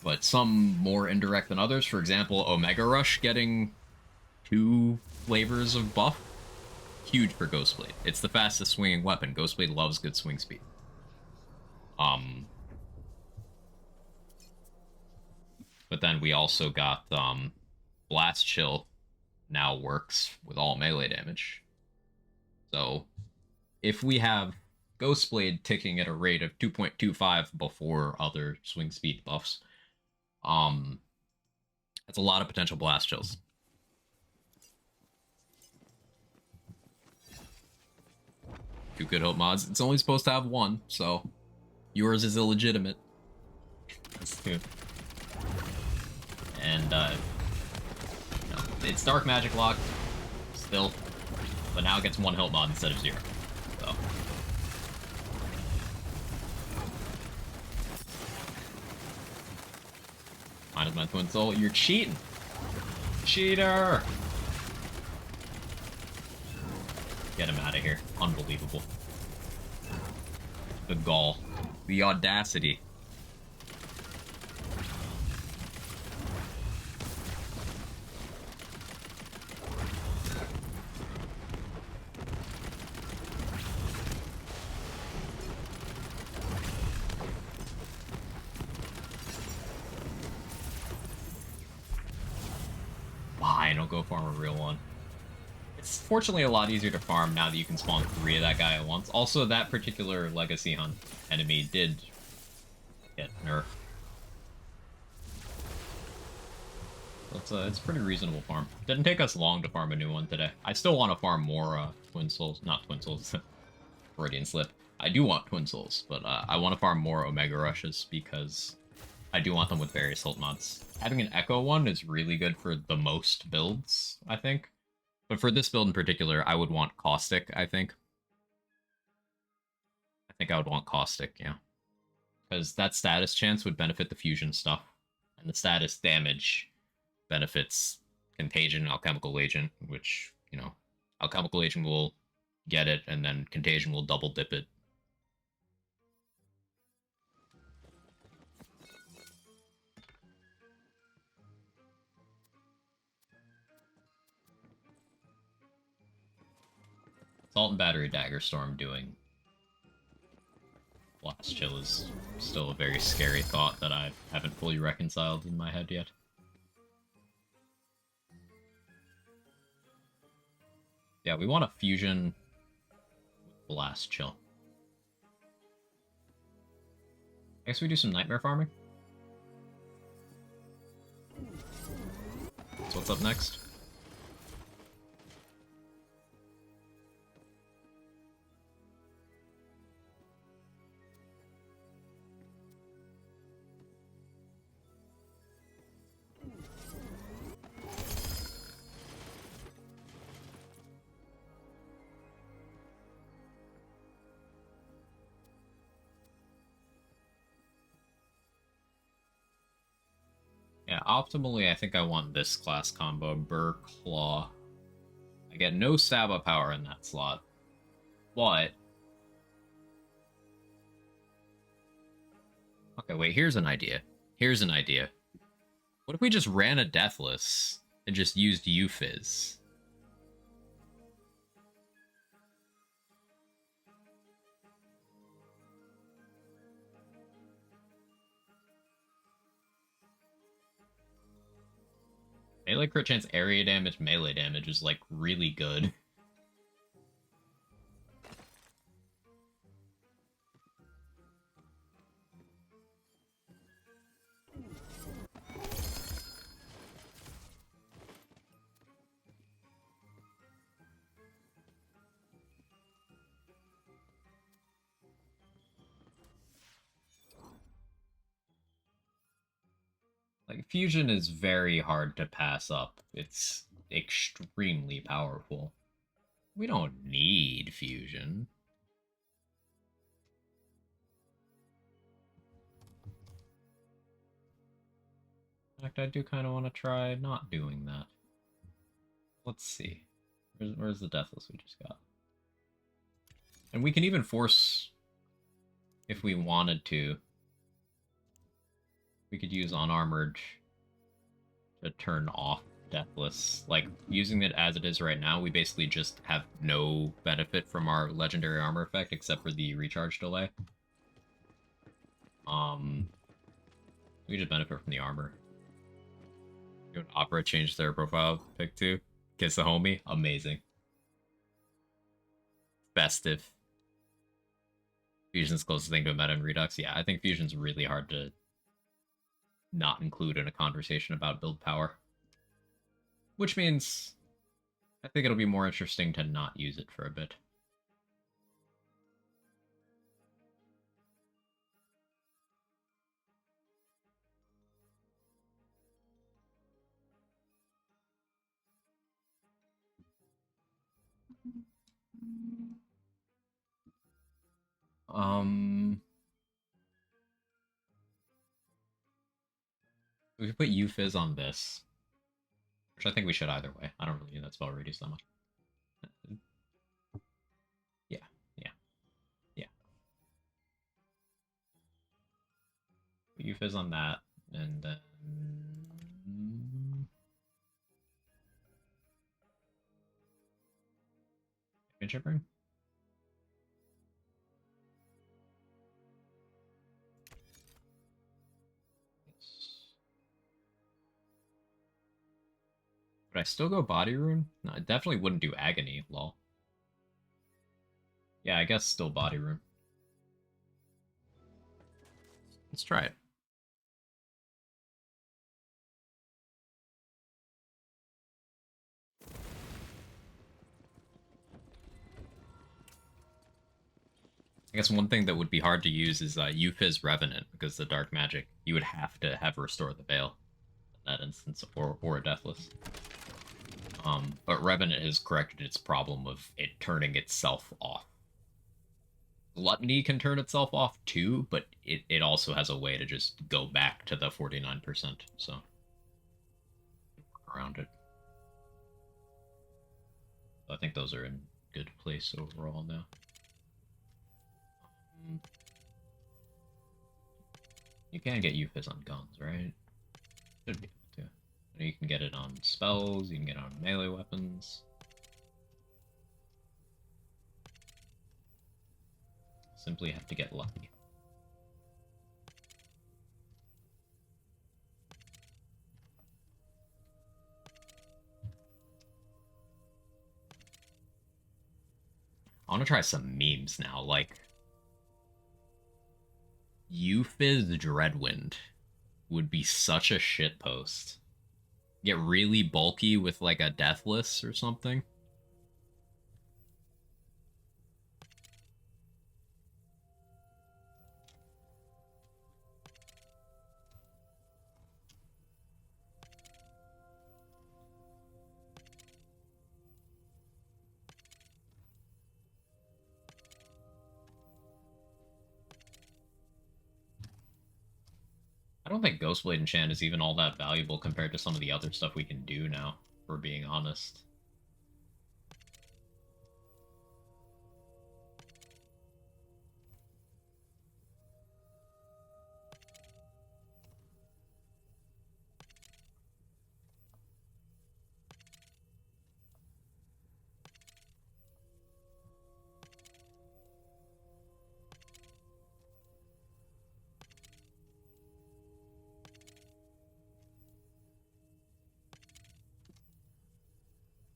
Speaker 1: But some more indirect than others. For example, Omega Rush getting 2 flavors of buff. Huge for Ghostblade. It's the fastest swinging weapon. Ghostblade loves good swing speed. But then we also got Blast Chill now works with all melee damage. So if we have Ghostblade ticking at a rate of 2.25 before other swing speed buffs, that's a lot of potential Blast Chills. Two Good Hope mods. It's only supposed to have one, so yours is illegitimate. That's good. And, no, it's Dark Magic Lock, still, but now it gets 1 Hilt mod instead of 0, so. Minus my Twin Soul, you're cheating! Cheater! Get him out of here. Unbelievable. The gall. The audacity. Fine, I'll go farm a real one. It's fortunately a lot easier to farm now that you can spawn 3 of that guy at once. Also, that particular Legacy Hunt enemy did get nerfed. It's a pretty reasonable farm. Didn't take us long to farm a new one today. I still want to farm more Twin Souls. Not Twin Souls. Freudian slip. I do want Twin Souls, but I want to farm more Omega Rushes because I do want them with various ult mods. Having an Echo one is really good for the most builds, I think. But for this build in particular, I would want Caustic, I think. I think I would want Caustic, yeah. Because that status chance would benefit the fusion stuff. And the status damage benefits Contagion and Alchemical Agent, which, you know, Alchemical Agent will get it, and then Contagion will double dip it. Salt and Battery Dagger Storm doing Blast Chill is still a very scary thought that I haven't fully reconciled in my head yet. Yeah, we want a fusion with Blast Chill. I guess we do some Nightmare farming. So what's up next? Yeah, optimally, I think I want this class combo, Burr Claw. I get no Saba power in that slot, but... Okay, wait, here's an idea. Here's an idea. What if we just ran a Deathless and just used Euphys? Melee crit chance, area damage, melee damage is like really good. Like, Fusion is very hard to pass up. It's extremely powerful. We don't need Fusion. In fact, I do kind of want to try not doing that. Let's see. Where's the Deathless we just got? And we can even force, if we wanted to, we could use Unarmored to turn off Deathless. Like, using it as it is right now, we basically just have no benefit from our Legendary Armor effect except for the recharge delay. We just benefit from the armor. When Opera changed their profile pic too. Kiss the homie. Amazing. Festive. Fusion's closest thing to a meta in Redux. Yeah, I think Fusion's really hard to not include in a conversation about build power. Which means I think it'll be more interesting to not use it for a bit. We could put Euphys on this. Which I think we should either way. I don't really need that spell radius that much. Yeah, yeah, yeah. Put Euphys on that, and then... Championship ring? Would I still go Body Rune? No, I definitely wouldn't do Agony, lol. Yeah, I guess still Body Rune. Let's try it. I guess one thing that would be hard to use is Euphis Revenant, because the dark magic, you would have to have Restore the Veil in that instance, or a Deathless. But Revenant has corrected its problem of it turning itself off. Gluttony can turn itself off too, but it also has a way to just go back to the 49%, so work around it. I think those are in good place overall now. You can get Euphis on guns, right? Should be able to. And you can get it on spells, you can get it on melee weapons. Simply have to get lucky. I want to try some memes now, like Euphis Dreadwind would be such a shit post. Get really bulky with like a Deathless or something. I don't think Ghostblade Enchant is even all that valuable compared to some of the other stuff we can do now, if we're being honest.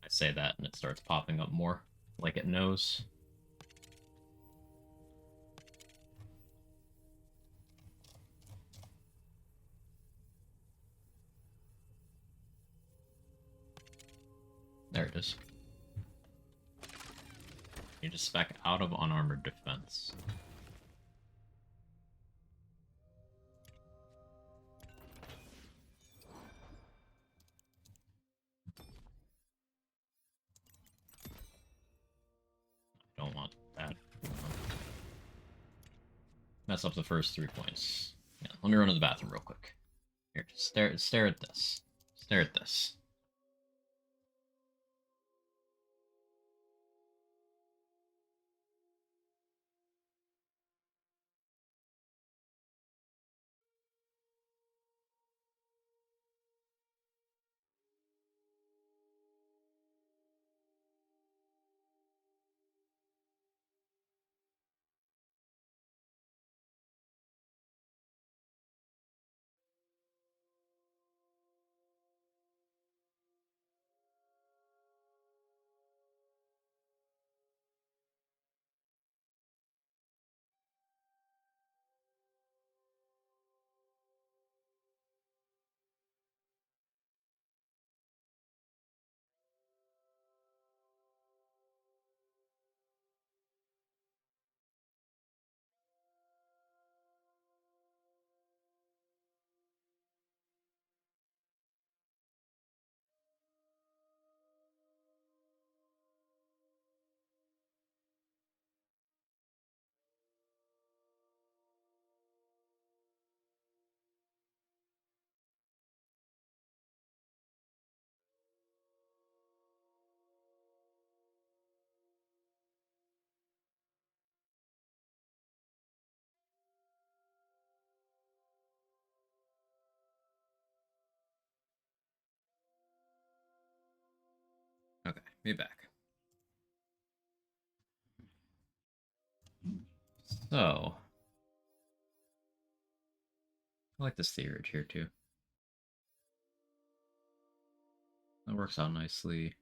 Speaker 1: I say that and it starts popping up more, like it knows. There it is. You just spec out of unarmored defense. Don't want that. Mess up the first 3 points. Yeah, let me run to the bathroom real quick. Here, just stare at this. Stare at this. Okay, be back. So, I like this theory here too. That works out nicely.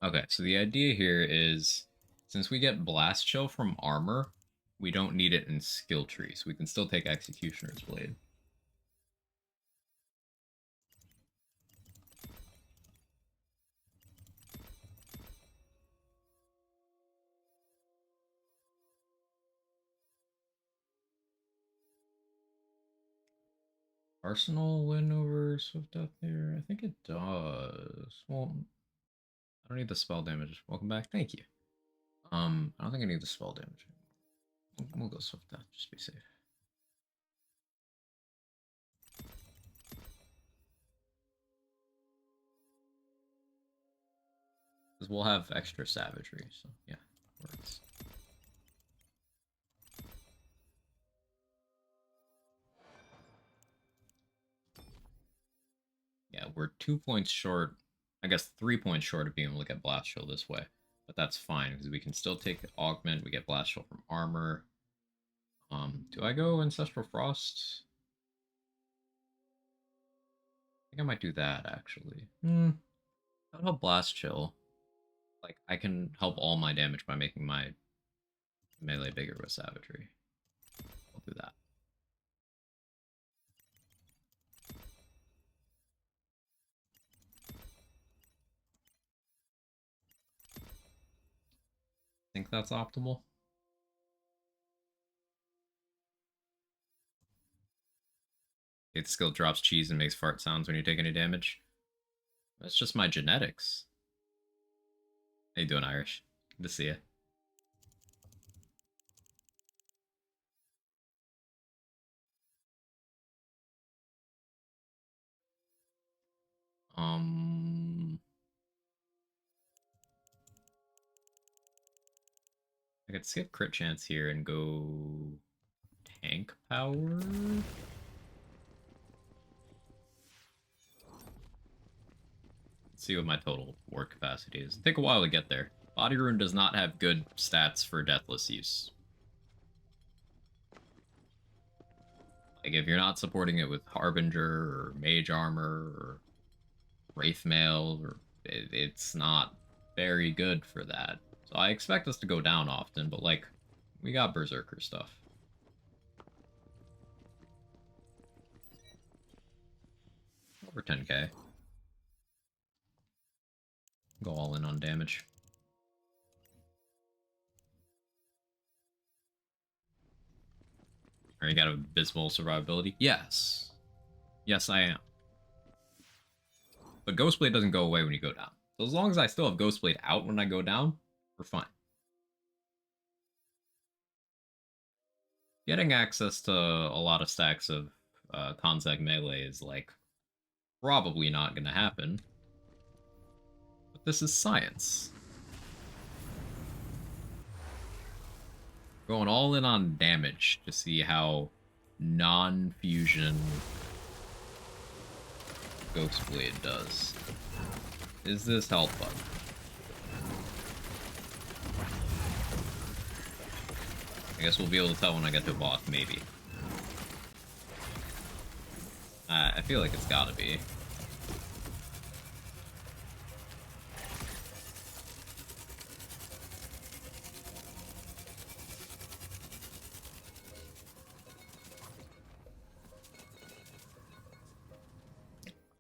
Speaker 1: Okay, so the idea here is since we get Blast Chill from armor, we don't need it in skill trees. We can still take Executioner's Blade. Arsenal win over Swift Death here? I think it does. Well, I don't need the spell damage. Welcome back. Thank you. I don't think I need the spell damage. We'll go Swift Death, just be safe. Because we'll have extra savagery, so yeah, works. Yeah, we're 2 points short. I guess 3 points short of being able to get Blast Shield this way. But that's fine, because we can still take Augment. We get Blast Shield from armor. Do I go Ancestral Frost? I think I might do that, actually. That'll help Blast Chill. Like, I can help all my damage by making my melee bigger with Savagery. I'll do that. Think that's optimal? Its skill drops cheese and makes fart sounds when you take any damage. That's just my genetics. How you doing, Irish? Good to see you. I could skip crit chance here and go tank power. Let's see what my total war capacity is. Take a while to get there. Body Rune does not have good stats for deathless use. Like, if you're not supporting it with Harbinger or Mage Armor or Wraith Mail, or it's not very good for that. So I expect us to go down often, but like, we got Berserker stuff. Over 10k. Go all in on damage. Are you got abysmal survivability? Yes. Yes, I am. But Ghostblade doesn't go away when you go down. So as long as I still have Ghostblade out when I go down, we're fine. Getting access to a lot of stacks of Consec Melee is, like, probably not going to happen. But this is science. Going all in on damage to see how non-fusion Ghostblade does. Is this health bug? I guess we'll be able to tell when I get to a boss, maybe. I feel like it's gotta be.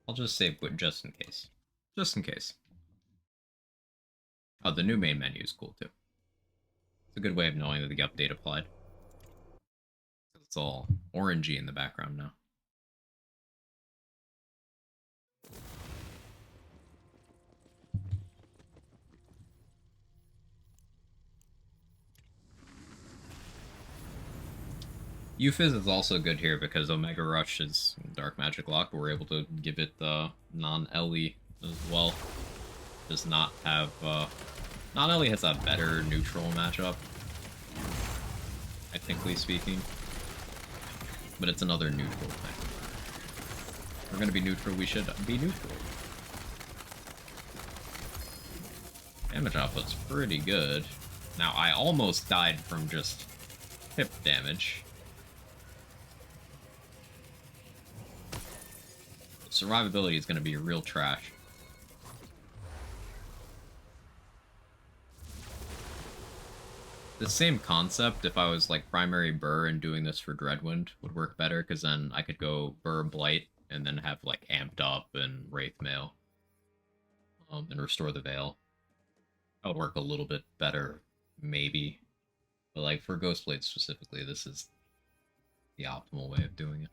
Speaker 1: I'll just save quit just in case. Just in case. Oh, the new main menu is cool too. It's a good way of knowing that the update applied. It's all orangey in the background now. Euphys is also good here because Omega Rush is Dark Magic Lock, but we're able to give it the non-Ellie as well. Does not have, non-Ellie has a better neutral matchup, technically speaking. But it's another neutral thing. If we're gonna be neutral, we should be neutral. Damage output's pretty good. Now, I almost died from just hip damage. Survivability is going to be real trash. The same concept, if I was like primary Burr and doing this for Dreadwind, would work better, because then I could go Burr Blight and then have like Amped Up and Wraith Mail. And Restore the Veil. That would work a little bit better, maybe. But like for Ghostblade specifically, this is the optimal way of doing it.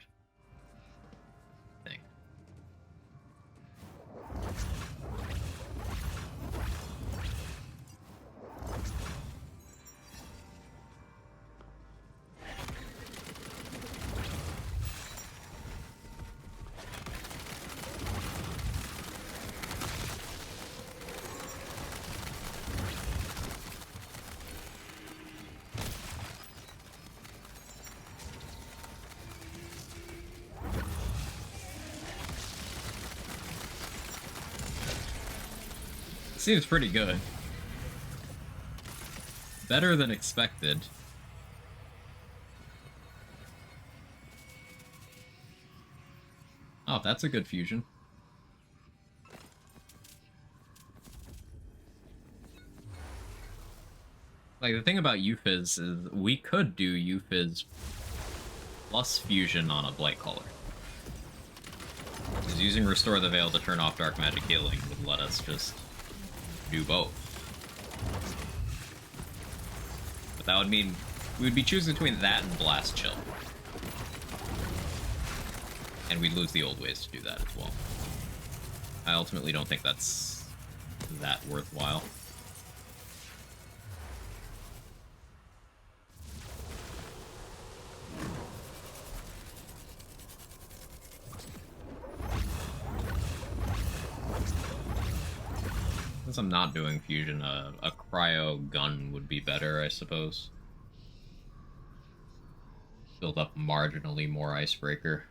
Speaker 1: Seems pretty good. Better than expected. Oh, that's a good fusion. Like, the thing about Euphys is we could do Euphys plus fusion on a Blight Caller. Because using Restore the Veil to turn off Dark Magic Healing would let us just do both. But that would mean we would be choosing between that and Blast Chill. And we'd lose the old ways to do that as well. I ultimately don't think that's that worthwhile. Since I'm not doing fusion, a cryo gun would be better, I suppose. Build up marginally more icebreaker.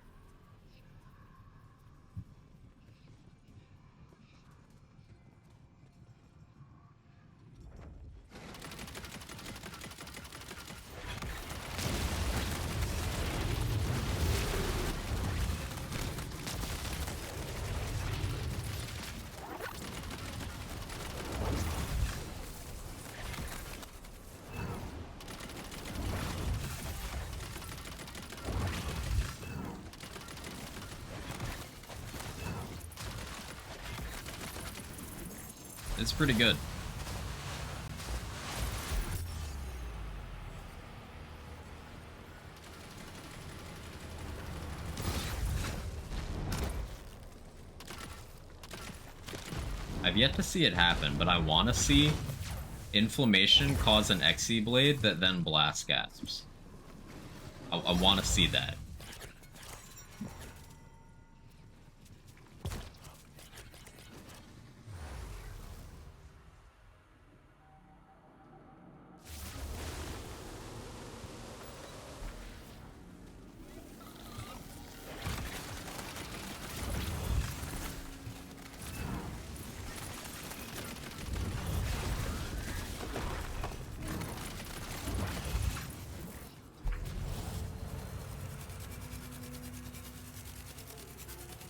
Speaker 1: It's pretty good. I've yet to see it happen, but I want to see Inflammation cause an Xe Blade that then Blast Gasps. I want to see that.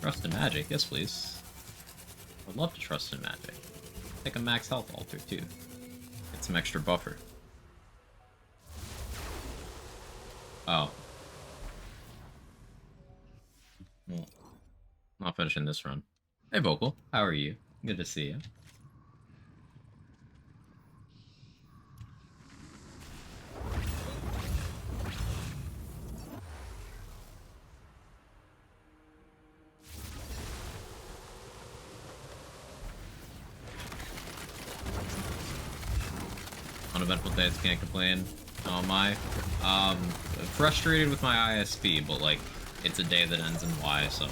Speaker 1: Trust in magic, yes please. I'd love to trust in magic. Take a max health altar too. Get some extra buffer. Oh. Well, not finishing this run. Hey Vocal, how are you? Good to see you. Uneventful days, can't complain. How am I? Frustrated with my ISP, but like, it's a day that ends in Y, so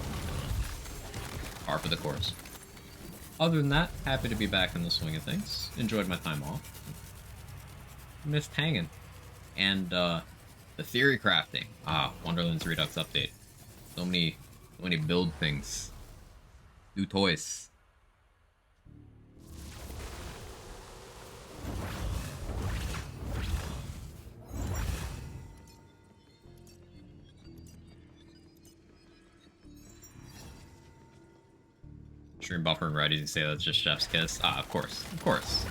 Speaker 1: par for the course. Other than that, happy to be back in the swing of things. Enjoyed my time off. Missed hanging. And the theorycrafting. Ah, Wonderland's Redux update. So many build things. New toys. Stream buffer and ready to say that's just chef's kiss. Ah, of course. Of course.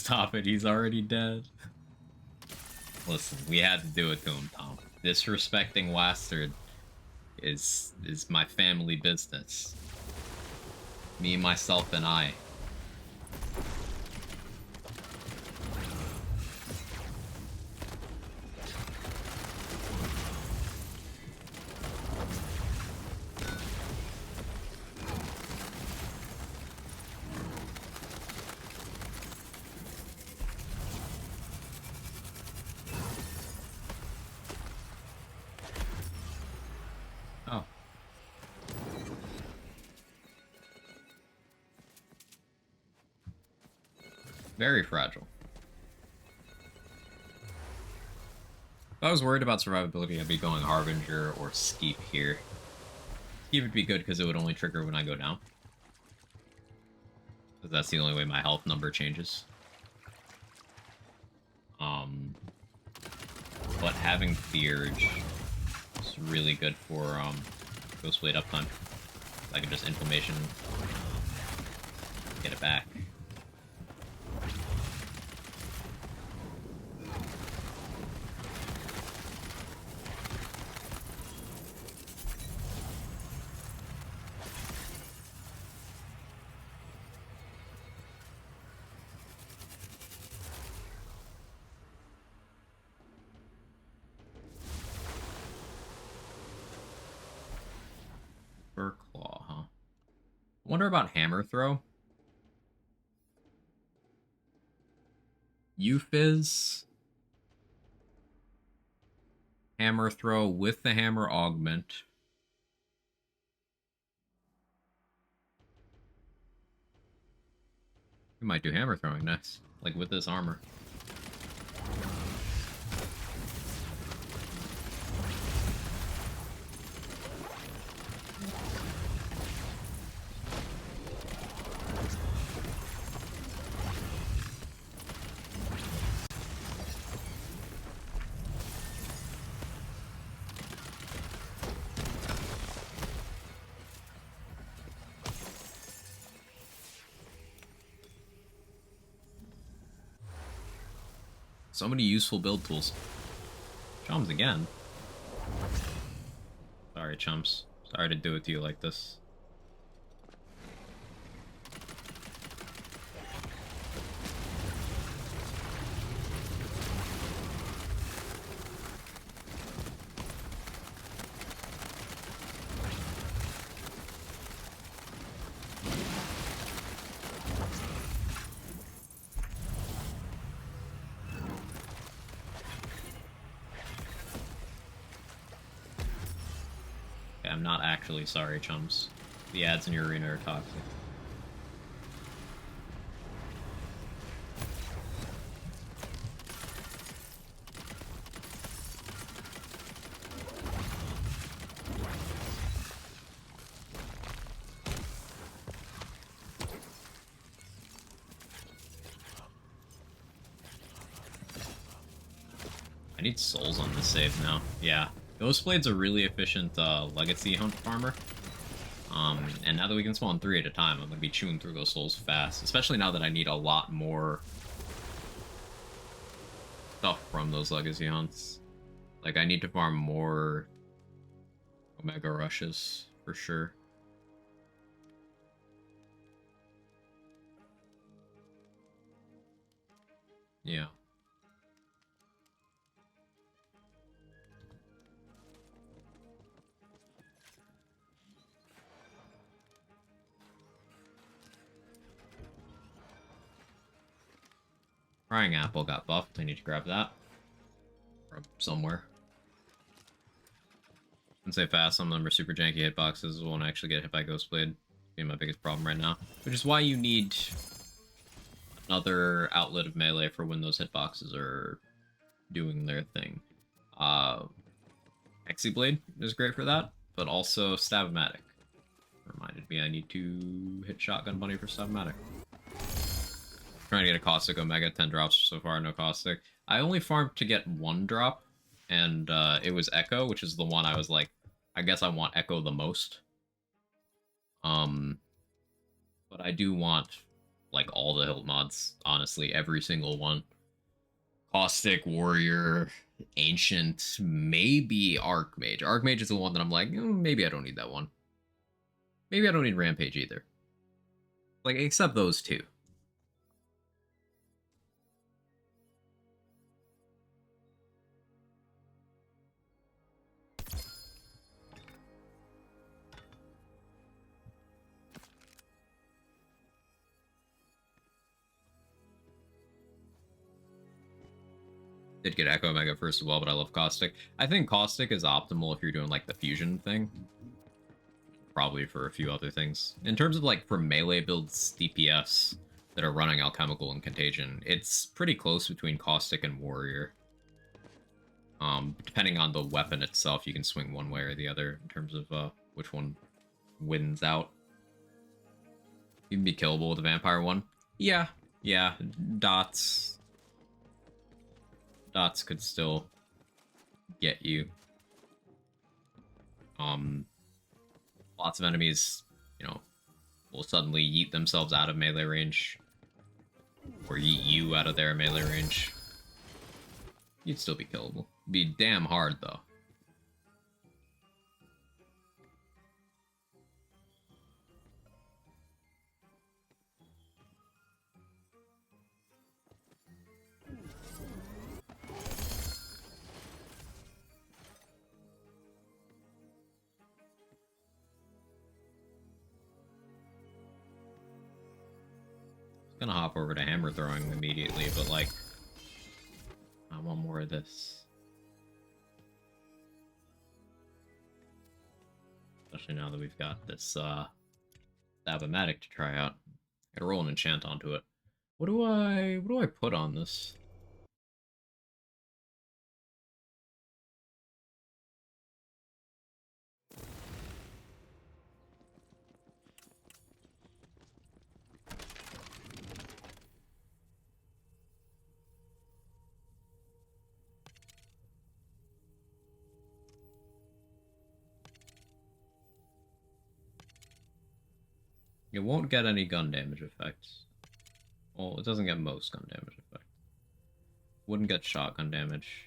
Speaker 1: stop it. He's already dead. Listen, we had to do it to him, Tom. Disrespecting Wastard is my family business. Me, myself, and I. Oh. Very fragile. If I was worried about survivability, I'd be going Harbinger or Skeep here. Skeep would be good because it would only trigger when I go down. Because that's the only way my health number changes. But having Theurge is really good for Ghostblade uptime. I can just Inflammation, get it back. Claw, huh? I wonder about Hammer Throw. Euphys. Hammer Throw with the Hammer Augment. We might do Hammer Throwing next, like with this armor. So many useful build tools. Chums again. Sorry, chumps. Sorry to do it to you like this. I'm not actually sorry, chums. The ads in your arena are toxic. I need souls on this save now. Yeah. Ghostblade's a really efficient legacy hunt farmer. And now that we can spawn 3 at a time, I'm going to be chewing through those souls fast. Especially now that I need a lot more stuff from those legacy hunts. Like, I need to farm more Omega Rushes, for sure. Yeah. Crying Apple got buffed. I need to grab that from somewhere. And say fast, some of them are super janky hitboxes. Won't actually get hit by Ghostblade. Being my biggest problem right now. Which is why you need another outlet of melee for when those hitboxes are doing their thing. Hexyblade is great for that, but also Stab-O-Matic. Reminded me I need to hit Shotgun Bunny for Stab-O-Matic. Trying to get a Caustic Omega, 10 drops so far, no Caustic. I only farmed to get 1 drop, and it was Echo, which is the one I was like, I guess I want Echo the most. But I do want like all the hilt mods, honestly, every single one. Caustic, Warrior, Ancient, maybe Archmage. Archmage is the one that I'm like, maybe I don't need that one. Maybe I don't need Rampage either. Like, except those two. Did get Echo Mega first as well, but I love Caustic. I think Caustic is optimal if you're doing like the fusion thing. Probably for a few other things. In terms of like for melee builds DPS that are running Alchemical and Contagion, it's pretty close between Caustic and Warrior. Depending on the weapon itself, you can swing one way or the other in terms of which one wins out. You can be killable with a vampire one. Yeah, dots could still get you. Lots of enemies, you know, will suddenly yeet themselves out of melee range. Or yeet you out of their melee range. You'd still be killable. Be damn hard, though. Gonna hop over to hammer throwing immediately, but like, I want more of this. Especially now that we've got this Stab-O-Matic to try out. Gotta roll an enchant onto it. What do I put on this? It won't get any gun damage effects. Well, it doesn't get most gun damage effect. Wouldn't get shotgun damage.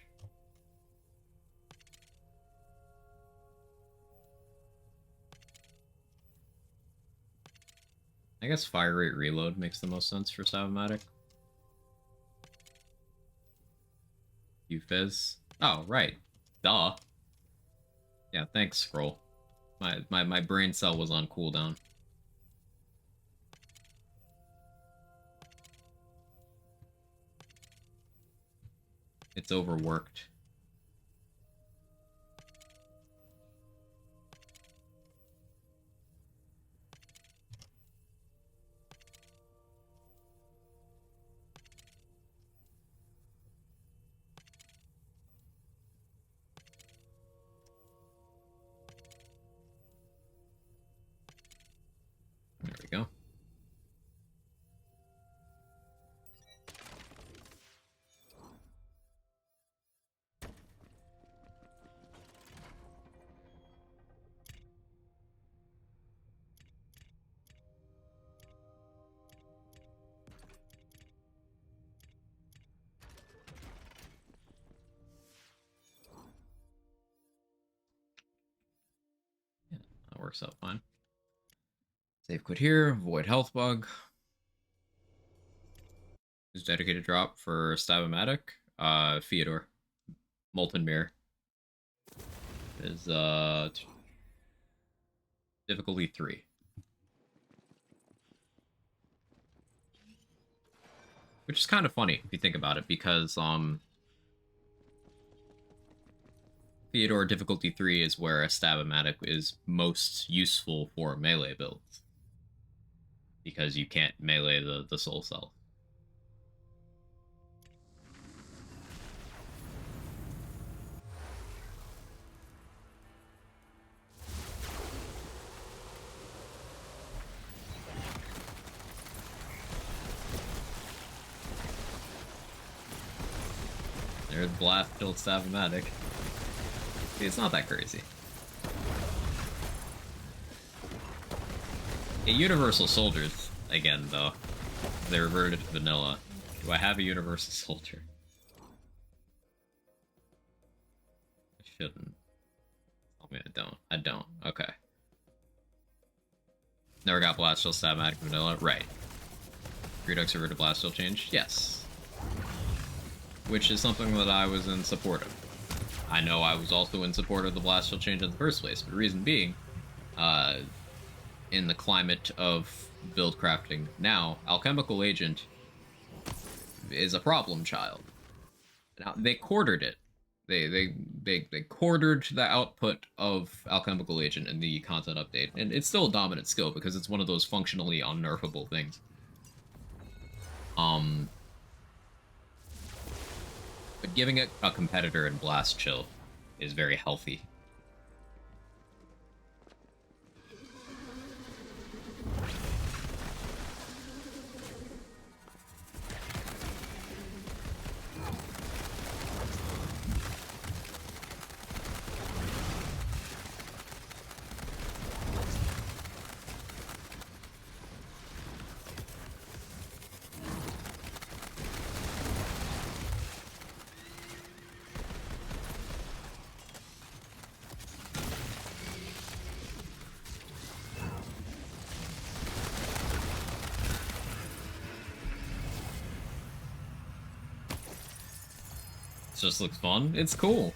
Speaker 1: I guess fire rate reload makes the most sense for Stab-O-Matic. You fizz. Oh, right. Duh. Yeah, thanks, Scroll. My brain cell was on cooldown. It's overworked. There we go. Yeah, that works out fine. Save quit here, avoid health bug. Who's dedicated drop for Stab-O-Matic? Theodore. Molten Mirror. Is difficulty 3. Which is kind of funny if you think about it, because Theodore difficulty 3 is where a Stab-O-Matic is most useful for melee builds. Because you can't melee the soul cell. There's Blast built Stab-O-Matic. See, it's not that crazy. A Universal Soldiers, again, though. They reverted to vanilla. Do I have a universal soldier? I shouldn't. I mean, I don't. I don't. Okay. Never got Blast Shield Static Vanilla? Right. Redux reverted Blast Shield change? Yes. Which is something that I was in support of. I know I was also in support of the Blast Shield change in the first place, but the reason being, in the climate of build crafting now, Alchemical Agent is a problem child. Now, they quartered it. They quartered the output of Alchemical Agent in the content update, and it's still a dominant skill because it's one of those functionally unnerfable things. But giving it a competitor in Blast Chill is very healthy. It just looks fun. It's cool.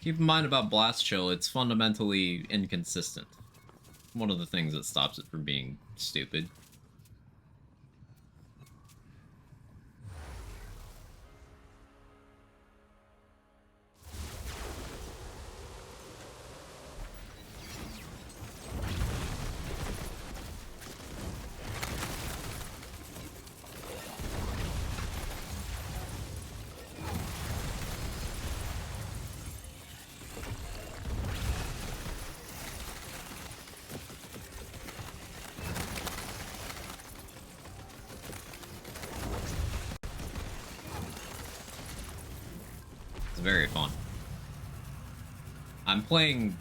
Speaker 1: Keep in mind about Blast Chill, it's fundamentally inconsistent. One of the things that stops it from being stupid. It's very fun. I'm playing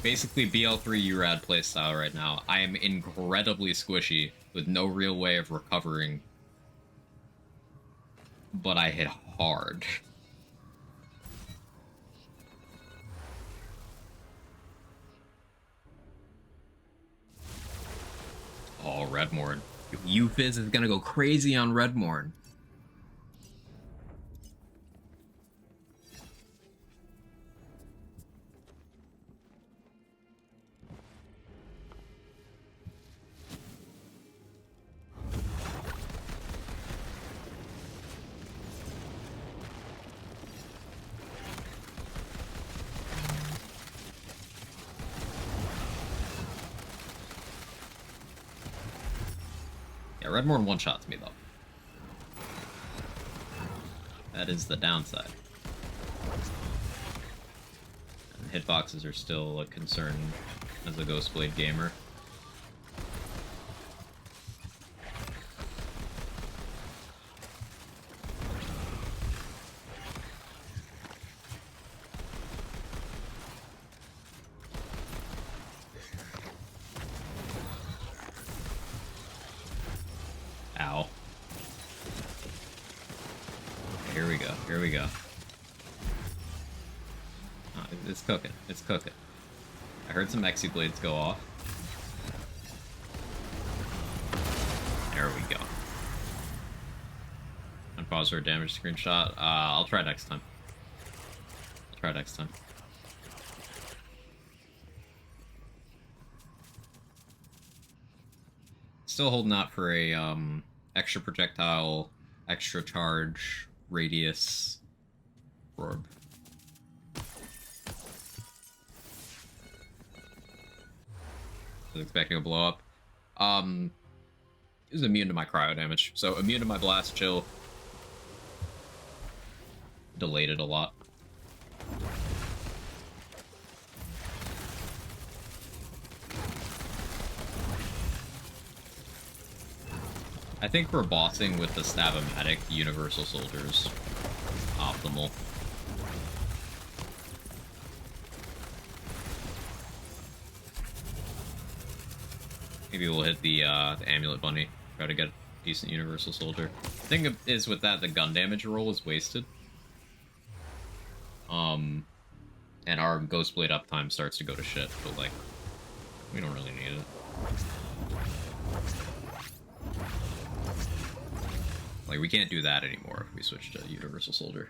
Speaker 1: basically BL3 URAD playstyle right now. I am incredibly squishy with no real way of recovering, but I hit hard. Oh, Redmorn. Euphys is gonna go crazy on Redmorn. Yeah, Redmorn one-shots me, though. That is the downside. And hitboxes are still a concern as a Ghostblade gamer. Ow. Here we go. Here we go. Oh, it's cooking. It's cooking. I heard some Exy blades go off. There we go. Unpause for a damage screenshot. I'll try next time. I'll try next time. Still holding out for a extra projectile, extra charge, radius orb. I was expecting a blow up. It was immune to my cryo damage, so immune to my blast chill. Delayed it a lot. I think for bossing with the Stavomatic, Universal Soldier's optimal. Maybe we'll hit the amulet bunny. Try to get a decent universal soldier. The thing is with that, the gun damage roll is wasted. And our ghost blade uptime starts to go to shit, but like, we don't really need it. Like, we can't do that anymore if we switch to universal soldier.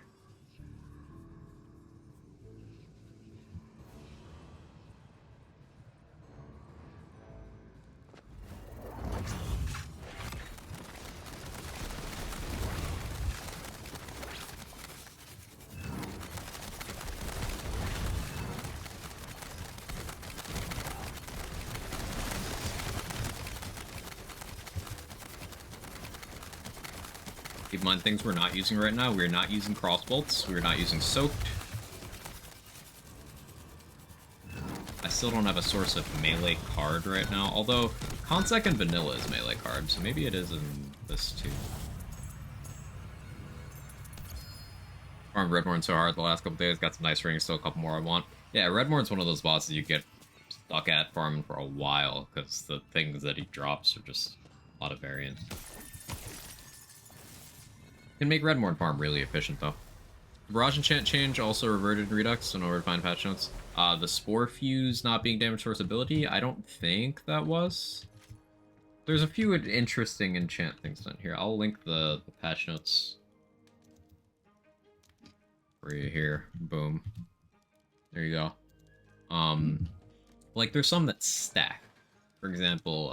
Speaker 1: Keep in mind, things we're not using right now. We're not using crossbolts. We're not using soaked. I still don't have a source of melee card right now, although Consec and Vanilla is melee card, so maybe it is in this too. Farmed Redmorn so hard the last couple days, got some nice rings, still a couple more I want. Yeah, Redmorn's one of those bosses you get stuck at farming for a while, because the things that he drops are just a lot of variance. Can make Redmorn farm really efficient, though. Barrage enchant change also reverted in Redux in order to find patch notes. The Spore Fuse not being damage source ability, I don't think that was. There's a few interesting enchant things done here. I'll link the patch notes for you here. Boom. There you go. Like there's some that stack. For example,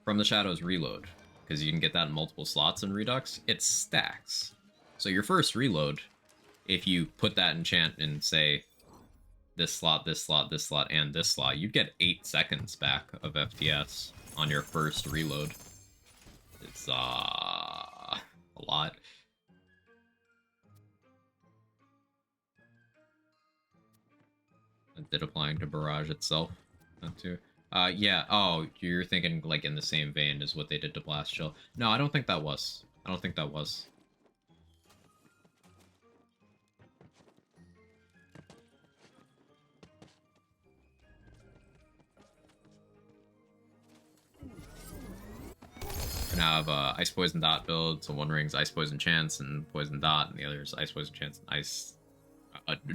Speaker 1: From the Shadows Reload, because you can get that in multiple slots in Redux. It stacks. So your first reload, if you put that enchant in, say, this slot, this slot, this slot, and this slot, you'd get 8 seconds back of FPS on your first reload. It's, a lot. Did applying to Barrage itself, that too. Yeah, oh, you're thinking, like, in the same vein as what they did to Blast Chill. No, I don't think that was. I don't think that was. Gonna have Ice Poison Dot build, so one ring's Ice Poison Chance and Poison Dot, and the other's Ice Poison Chance and Ice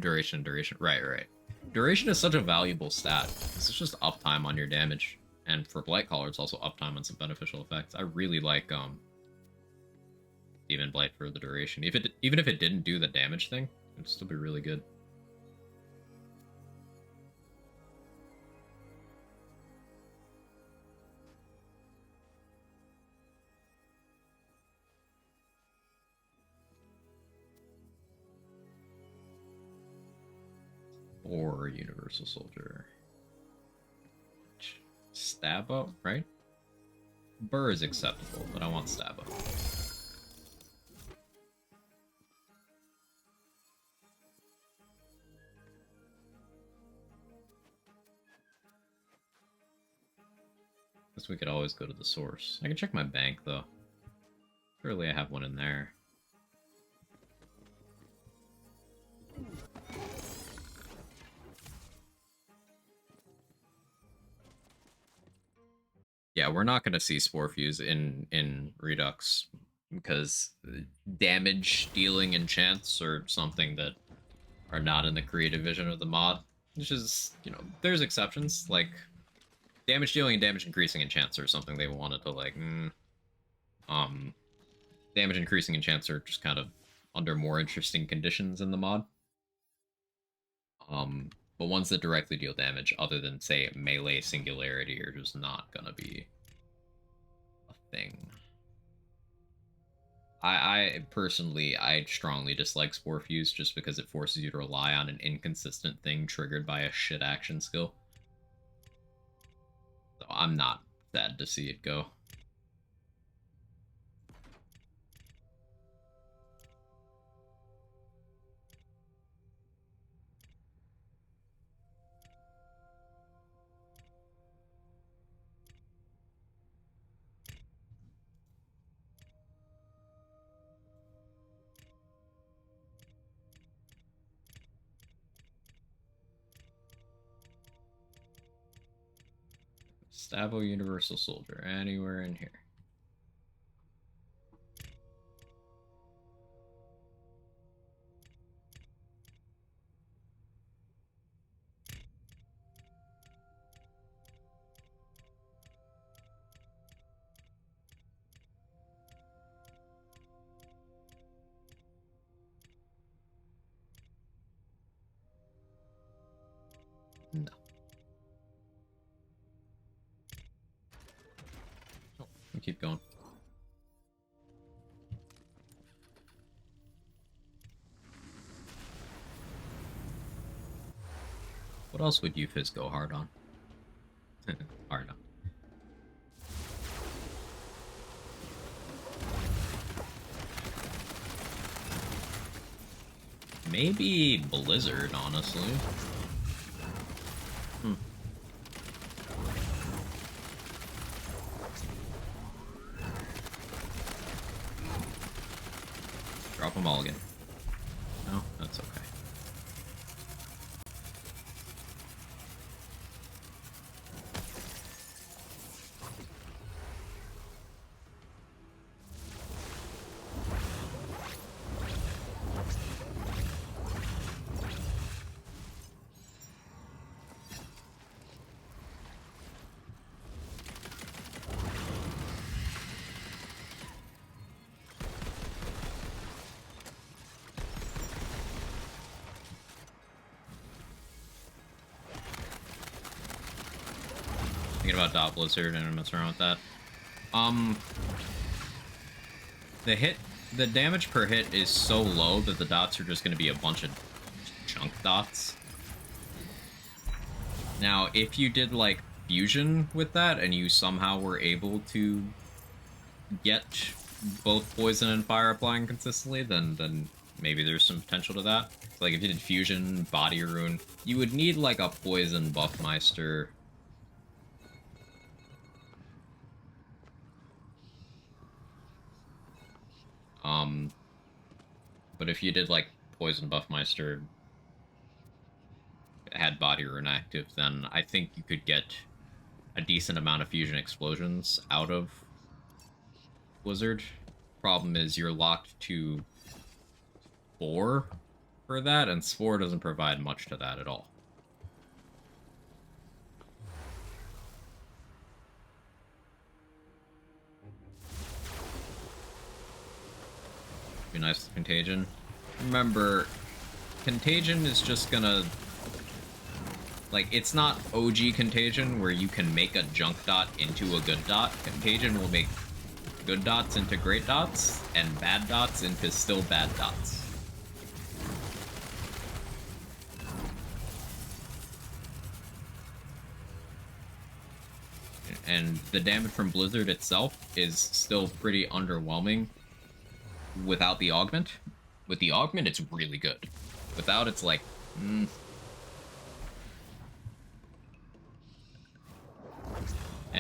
Speaker 1: Duration. Right. Duration is such a valuable stat. It's just uptime on your damage, and for Blightcaller, it's also uptime on some beneficial effects. I really like Demon Blight for the duration. Even if it didn't do the damage thing, it'd still be really good. Or Universal Soldier. Stabbo, right? Burr is acceptable, but I want Stabbo. Guess we could always go to the source. I can check my bank, though. Surely I have one in there. Yeah, we're not going to see Spore Fuse in Redux, because damage dealing enchants are something that are not in the creative vision of the mod. Which is, you know, there's exceptions, like damage dealing and damage increasing enchants are something they wanted to, like, damage increasing enchants are just kind of under more interesting conditions in the mod. But ones that directly deal damage, other than, say, melee singularity, are just not gonna be a thing. I personally, I strongly dislike Spore Fuse just because it forces you to rely on an inconsistent thing triggered by a shit action skill. So I'm not sad to see it go. Stavo Universal Soldier. Anywhere in here. No. Oh, we keep going. What else would you Fizz go hard on? Hard on. Maybe Blizzard, honestly. Drop them all again. No, that's okay. Thinking about Dot Blizzard and mess around with that. The damage per hit is so low that the dots are just going to be a bunch of chunk dots. Now, if you did like fusion with that and you somehow were able to get both poison and fire applying consistently, then maybe there's some potential to that. So, like if you did fusion, body rune, you would need like a poison buffmeister. But if you did like poison buffmeister, had body rune active, then I think you could get a decent amount of fusion explosions out of Blizzard. Problem is you're locked to Spore for that, and Spore doesn't provide much to that at all. Be nice with Contagion. Remember, Contagion is just gonna... Like, it's not OG Contagion where you can make a junk dot into a good dot. Contagion will make good dots into great dots, and bad dots into still bad dots. And the damage from Blizzard itself is still pretty underwhelming without the augment. With the augment, it's really good. Without, it's like, And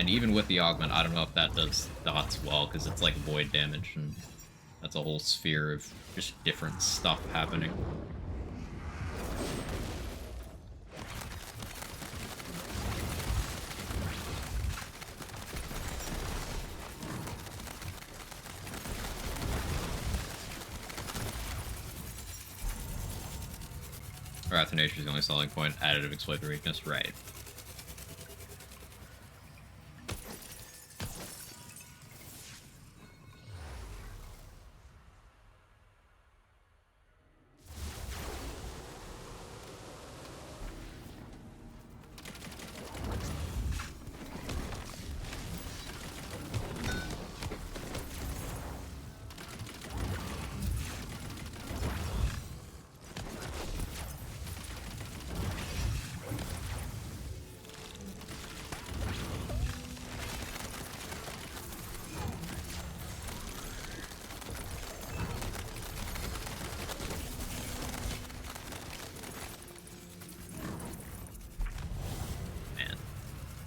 Speaker 1: even with the augment, I don't know if that does dots well, because it's like void damage, and that's a whole sphere of just different stuff happening. Wrath of Nature is the only selling point. Additive exploit the weakness, right?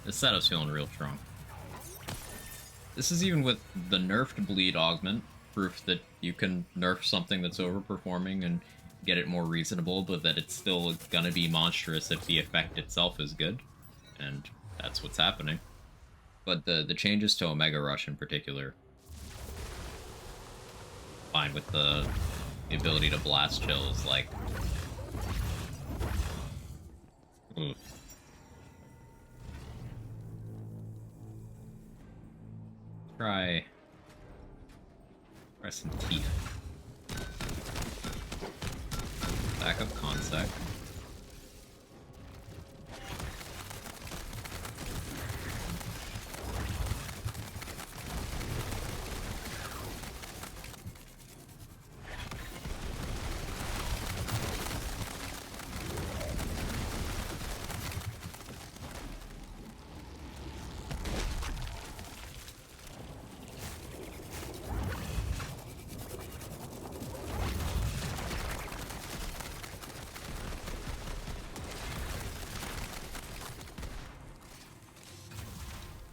Speaker 1: This setup's feeling real strong. This is even with the nerfed bleed augment, proof that you can nerf something that's overperforming and get it more reasonable, but that it's still gonna be monstrous if the effect itself is good. And that's what's happening. But the changes to Omega Rush in particular, fine with the ability to blast chill is like, ooh. Try some teeth. Backup consec.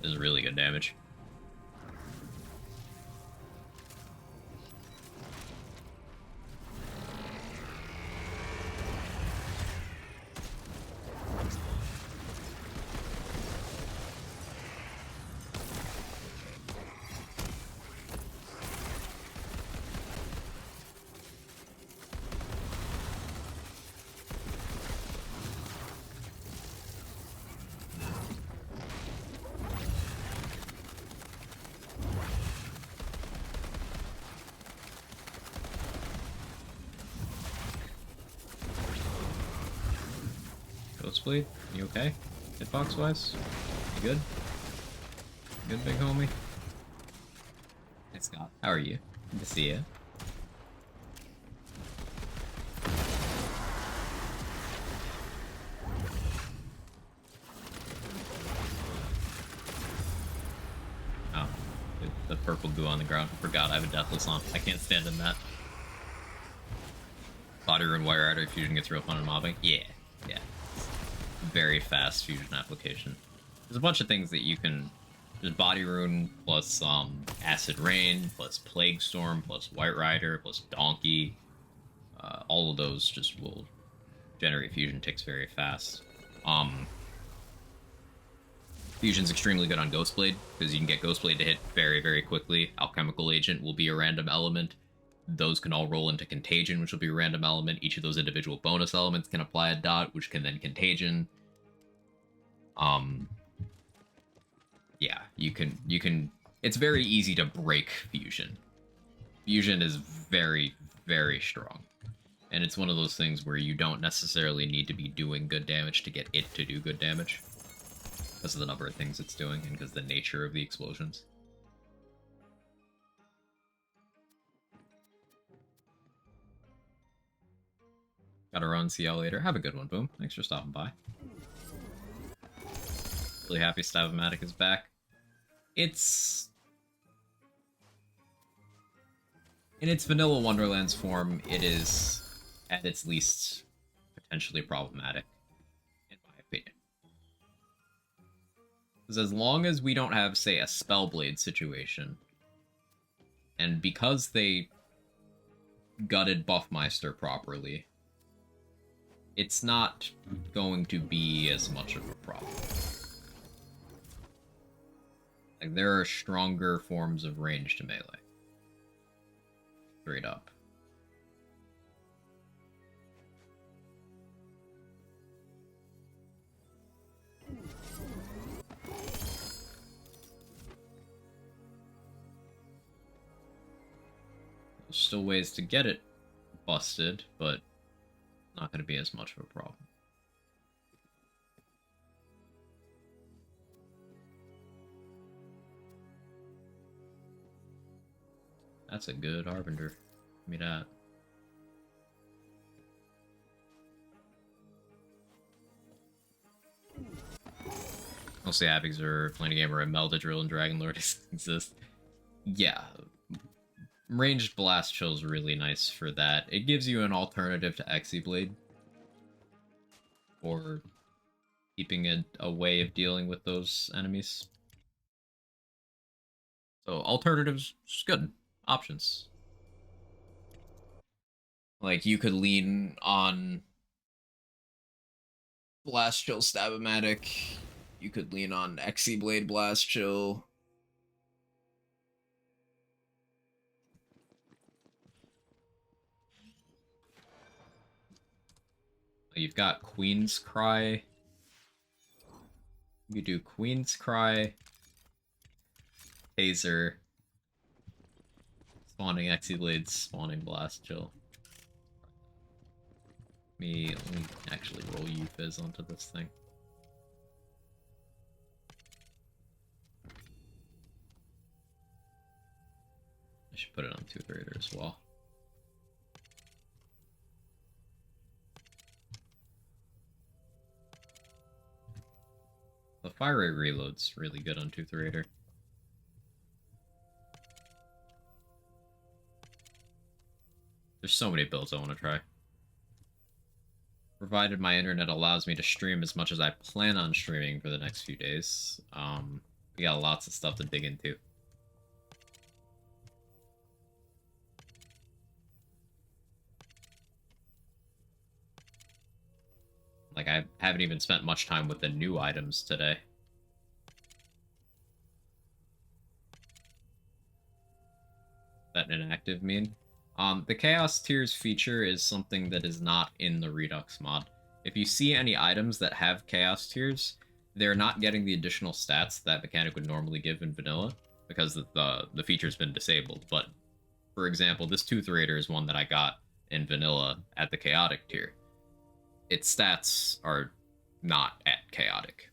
Speaker 1: This is really good damage. Ghostblade, you okay? Hitbox wise? You good? Good, big homie? Hey Scott, how are you? Good to see you. Oh, the purple goo on the ground. Forgot I have a Deathless on. I can't stand in that. Body Rune Wire Rider fusion gets real fun in mobbing. Yeah, yeah. Very fast fusion application. There's a bunch of things that you can. There's Body Rune plus Acid Rain plus Plague Storm plus White Rider plus Donkey. All of those just will generate fusion ticks very fast. Fusion's extremely good on Ghostblade because you can get Ghostblade to hit very, very quickly. Alchemical Agent will be a random element. Those can all roll into Contagion, which will be a random element. Each of those individual bonus elements can apply a dot, which can then Contagion. Yeah, you can. It's very easy to break Fusion. Fusion is very, very strong. And it's one of those things where you don't necessarily need to be doing good damage to get it to do good damage. Because of the number of things it's doing, and because of the nature of the explosions. Gotta run, see y'all later. Have a good one, Boom. Thanks for stopping by. Really happy Stavomatic is back. It's... in its vanilla Wonderlands form, it is, at its least, potentially problematic, in my opinion. Because as long as we don't have, say, a Spellblade situation, and because they gutted Buffmeister properly, it's not going to be as much of a problem. Like, there are stronger forms of range to melee. Straight up. There's still ways to get it busted, but not going to be as much of a problem. That's a good Harbinger. Give me that. Mostly Abigs are playing a game where a Meldedrill and Dragonlord exist. Yeah. Ranged Blast Chill is really nice for that. It gives you an alternative to Exiblade. Or keeping a way of dealing with those enemies. So alternatives, just good. Options. Like, you could lean on Blast Chill Stavomatic You could lean on Exy Blade Blast Chill. You've got Queen's Cry. You do Queen's Cry, Taser, spawning Exy Blades, spawning Blast Chill. Let me actually roll Euphys onto this thing. I should put it on Tooth Raider as well. The fire rate reload's really good on Tooth Raider. There's so many builds I want to try. Provided my internet allows me to stream as much as I plan on streaming for the next few days. We got lots of stuff to dig into. Like, I haven't even spent much time with the new items today. That inactive mean? The Chaos Tiers feature is something that is not in the Redux mod. If you see any items that have Chaos Tiers, they're not getting the additional stats that mechanic would normally give in vanilla, because the feature's been disabled. But, for example, this Tooth Raider is one that I got in vanilla at the Chaotic tier. Its stats are not at Chaotic.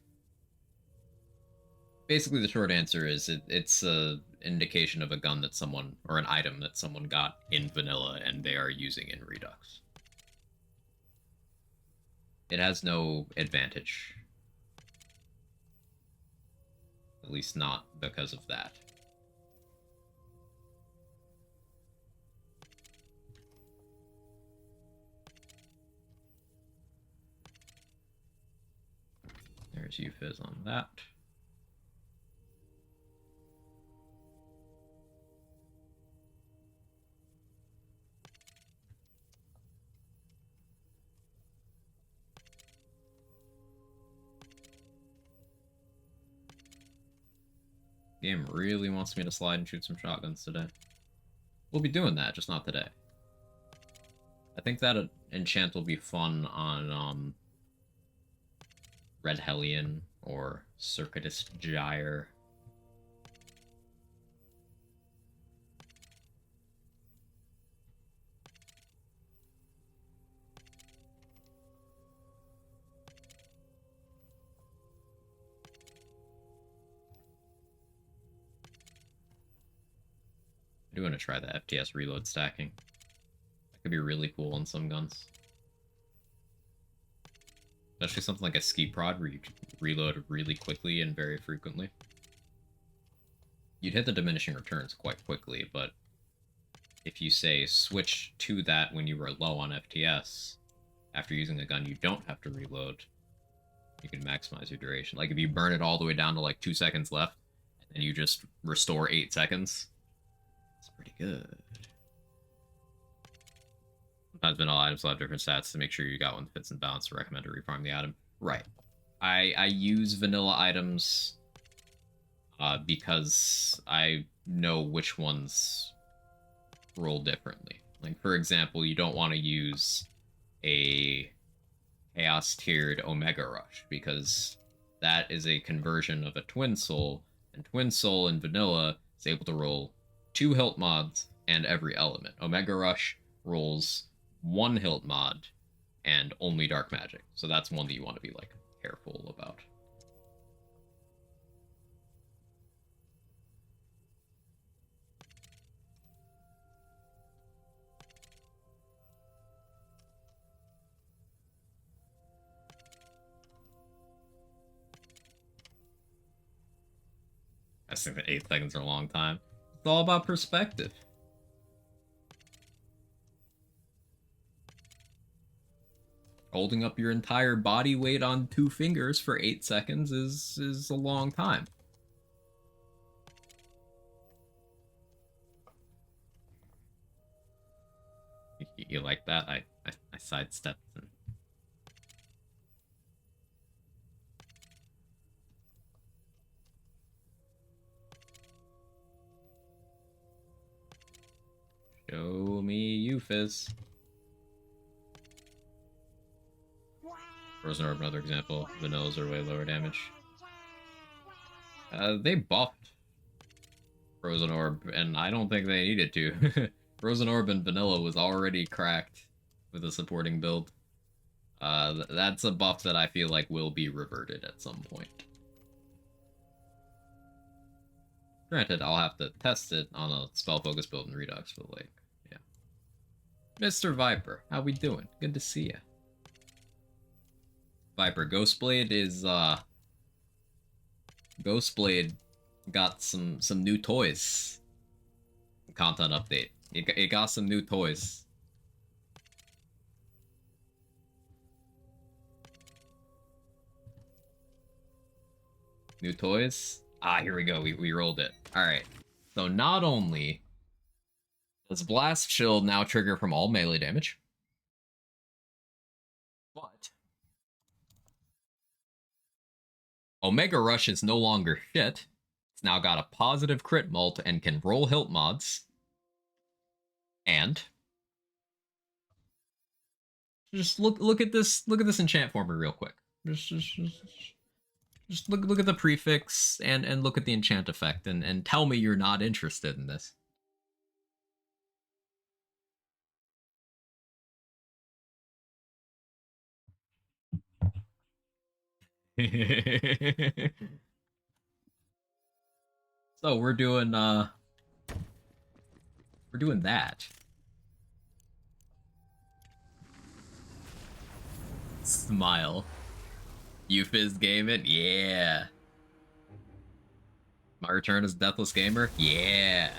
Speaker 1: Basically, the short answer is it's a indication of a gun that someone, or an item that someone got in vanilla and they are using in Redux. It has no advantage. At least not because of that. There's Euphys on that. Game really wants me to slide and shoot some shotguns today. We'll be doing that, just not today. I think that enchant will be fun on Red Hellion or Circuitous Gyre. I do want to try the FTS reload stacking. That could be really cool on some guns. Especially something like a ski prod where you can reload really quickly and very frequently. You'd hit the diminishing returns quite quickly, but if you say switch to that when you were low on FTS, after using a gun you don't have to reload, you can maximize your duration. Like if you burn it all the way down to like 2 seconds left, and then you just restore 8 seconds, it's pretty good. Sometimes vanilla items will have different stats to make sure you got one that fits in balance to recommend to refarm the item. Right. I use vanilla items because I know which ones roll differently. Like, for example, you don't want to use a Chaos-tiered Omega Rush, because that is a conversion of a Twin Soul, and Twin Soul in vanilla is able to roll 2 hilt mods and every element. Omega Rush rolls 1 hilt mod and only dark magic, so that's one that you want to be like careful about. I think that 8 seconds are a long time. It's all about perspective. Holding up your entire body weight on 2 fingers for 8 seconds is a long time. You like that? I sidestepped and Show me Euphys. Frozen Orb, another example. Vanillas are way lower damage. They buffed Frozen Orb, and I don't think they needed to. Frozen Orb and Vanilla was already cracked with a supporting build. That's a buff that I feel like will be reverted at some point. Granted, I'll have to test it on a spell focus build in Redux, but like, yeah. Mr. Viper, how we doing? Good to see ya. Viper, Ghostblade is Ghostblade got some new toys. Content update. It got some new toys. New toys? Ah, here we go. We rolled it. Alright. So not only does Blast Shield now trigger from all melee damage, but Omega Rush is no longer shit. It's now got a positive crit mult and can roll hilt mods. And just look at this enchant for me real quick. Just look at the prefix and look at the enchant effect and tell me you're not interested in this. So we're doing that. Smile. Euphys game it? Yeah. My return as Deathless Gamer? Yeah.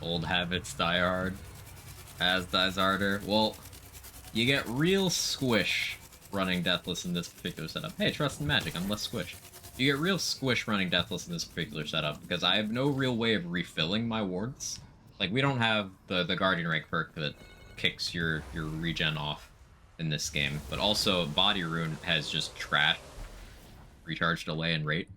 Speaker 1: Old habits die hard. As dies harder. Well, you get real squish running Deathless in this particular setup. Hey, trust in magic, I'm less squish. You get real squish running Deathless in this particular setup, because I have no real way of refilling my wards. Like, we don't have the Guardian Rank perk that kicks your regen off in this game, but also Body Rune has just trash recharge delay and rate.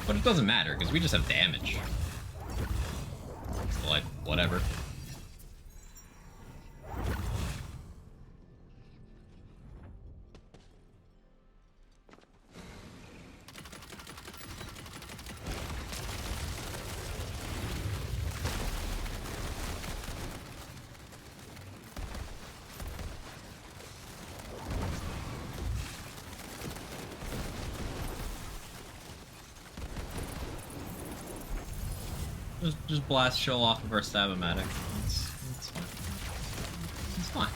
Speaker 1: But it doesn't matter, because we just have damage. So, like, whatever. Just blast Shill off of our Stab-O-Matic. It's fine. It's fine.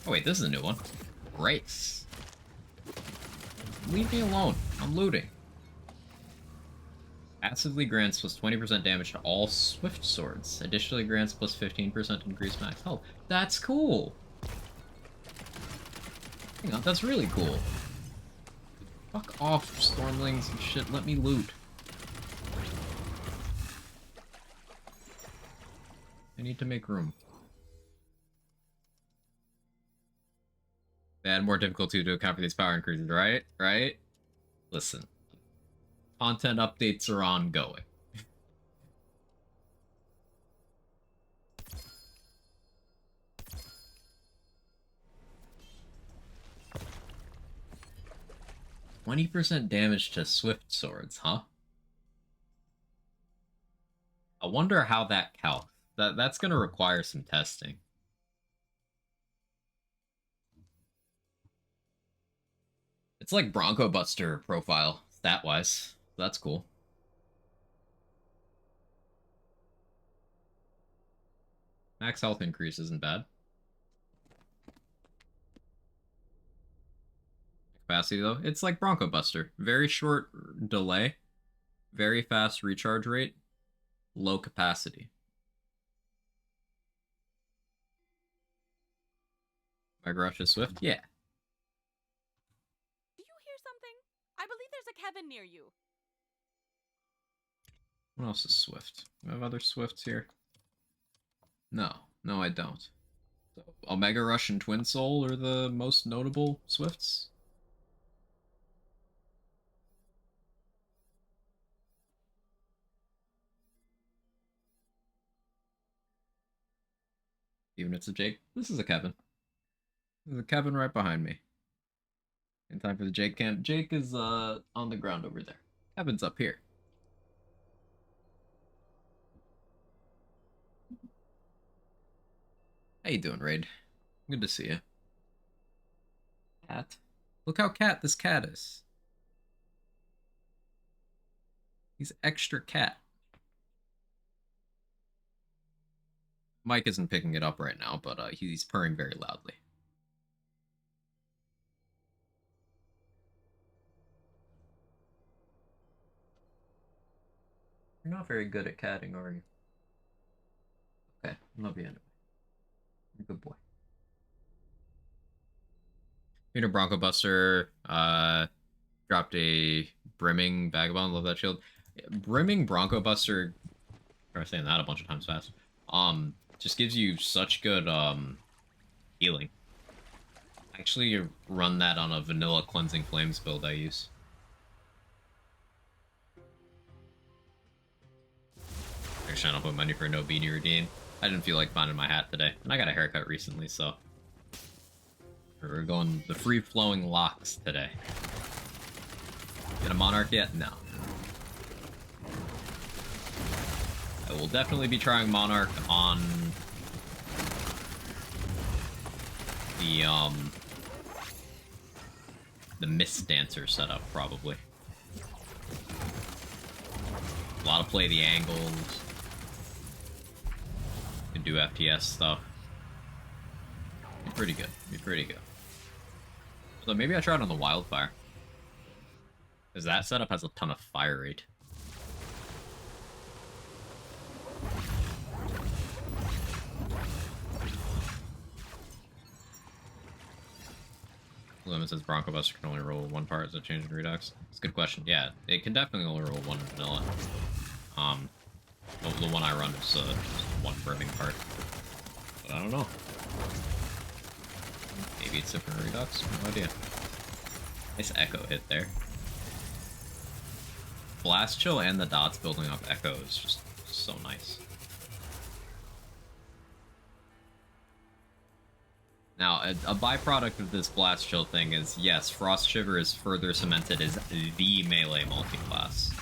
Speaker 1: Oh wait, this is a new one. Grace. Leave me alone. I'm looting. Passively grants plus 20% damage to all Swift Swords. Additionally grants plus 15% increased max health. That's cool! Hang on, that's really cool. Fuck off, Stormlings and shit, let me loot. I need to make room. They add more difficulty to account for these power increases, right? Right? Listen. Content updates are ongoing. %20 damage to Swift Swords, huh? I wonder how that calcs. That's gonna require some testing. It's like Bronco Buster profile, stat-wise. That's cool. Max health increase isn't bad. Capacity, though, it's like Bronco Buster. Very short delay, very fast recharge rate, low capacity. Mega Rush is Swift? Yeah.
Speaker 2: Do you hear something? I believe there's a Kevin near you.
Speaker 1: What else is Swift? Do I have other Swifts here? No. No, I don't. So, Omega Rush and Twin Soul are the most notable Swifts. Even if it's a Jake. This is a Kevin. There's a Kevin right behind me. In time for the Jake camp. Jake is on the ground over there. Kevin's up here. How you doing, Raid? Good to see you. Cat. Look how cat this cat is. He's extra cat. Mike isn't picking it up right now, but he's purring very loudly. You're not very good at catting, are you? Okay, love you anyway. You're a good boy. Peter Bronco Buster dropped a Brimming Vagabond. Love that shield. Brimming Bronco Buster. I was saying that a bunch of times fast. Just gives you such good healing. Actually, run that on a vanilla Cleansing Flames build I use. I'm trying to put money for no beanie routine. I didn't feel like finding my hat today, and I got a haircut recently, so we're going the free-flowing locks today. Get a Monarch yet? No. I will definitely be trying Monarch on the Mist Dancer setup, probably. A lot of play the angles. Can do FTS stuff. Be pretty good. Be pretty good. So maybe I try it on the Wildfire. Because that setup has a ton of fire rate. Lemon says Bronco Buster can only roll one part as a change in Redux. It's a good question. Yeah, it can definitely only roll one in vanilla. The one I run is just one brimming part. But I don't know. Maybe it's different in Redux? No idea. Nice Echo hit there. Blast Chill and the dots building up Echo is just so nice. Now, a byproduct of this Blast Chill thing is, yes, Frost Shiver is further cemented as the melee multi-class.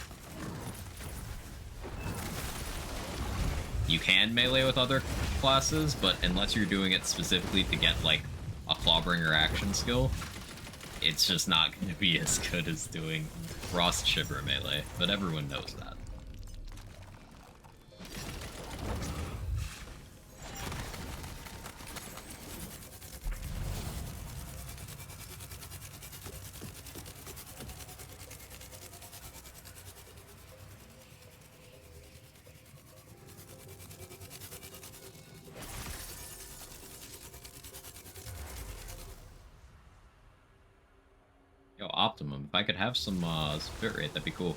Speaker 1: You can melee with other classes, but unless you're doing it specifically to get, like, a Clawbringer action skill, it's just not going to be as good as doing Frost Shiver melee, but everyone knows that. Yo, Optimum, if I could have some spit rate, that'd be cool.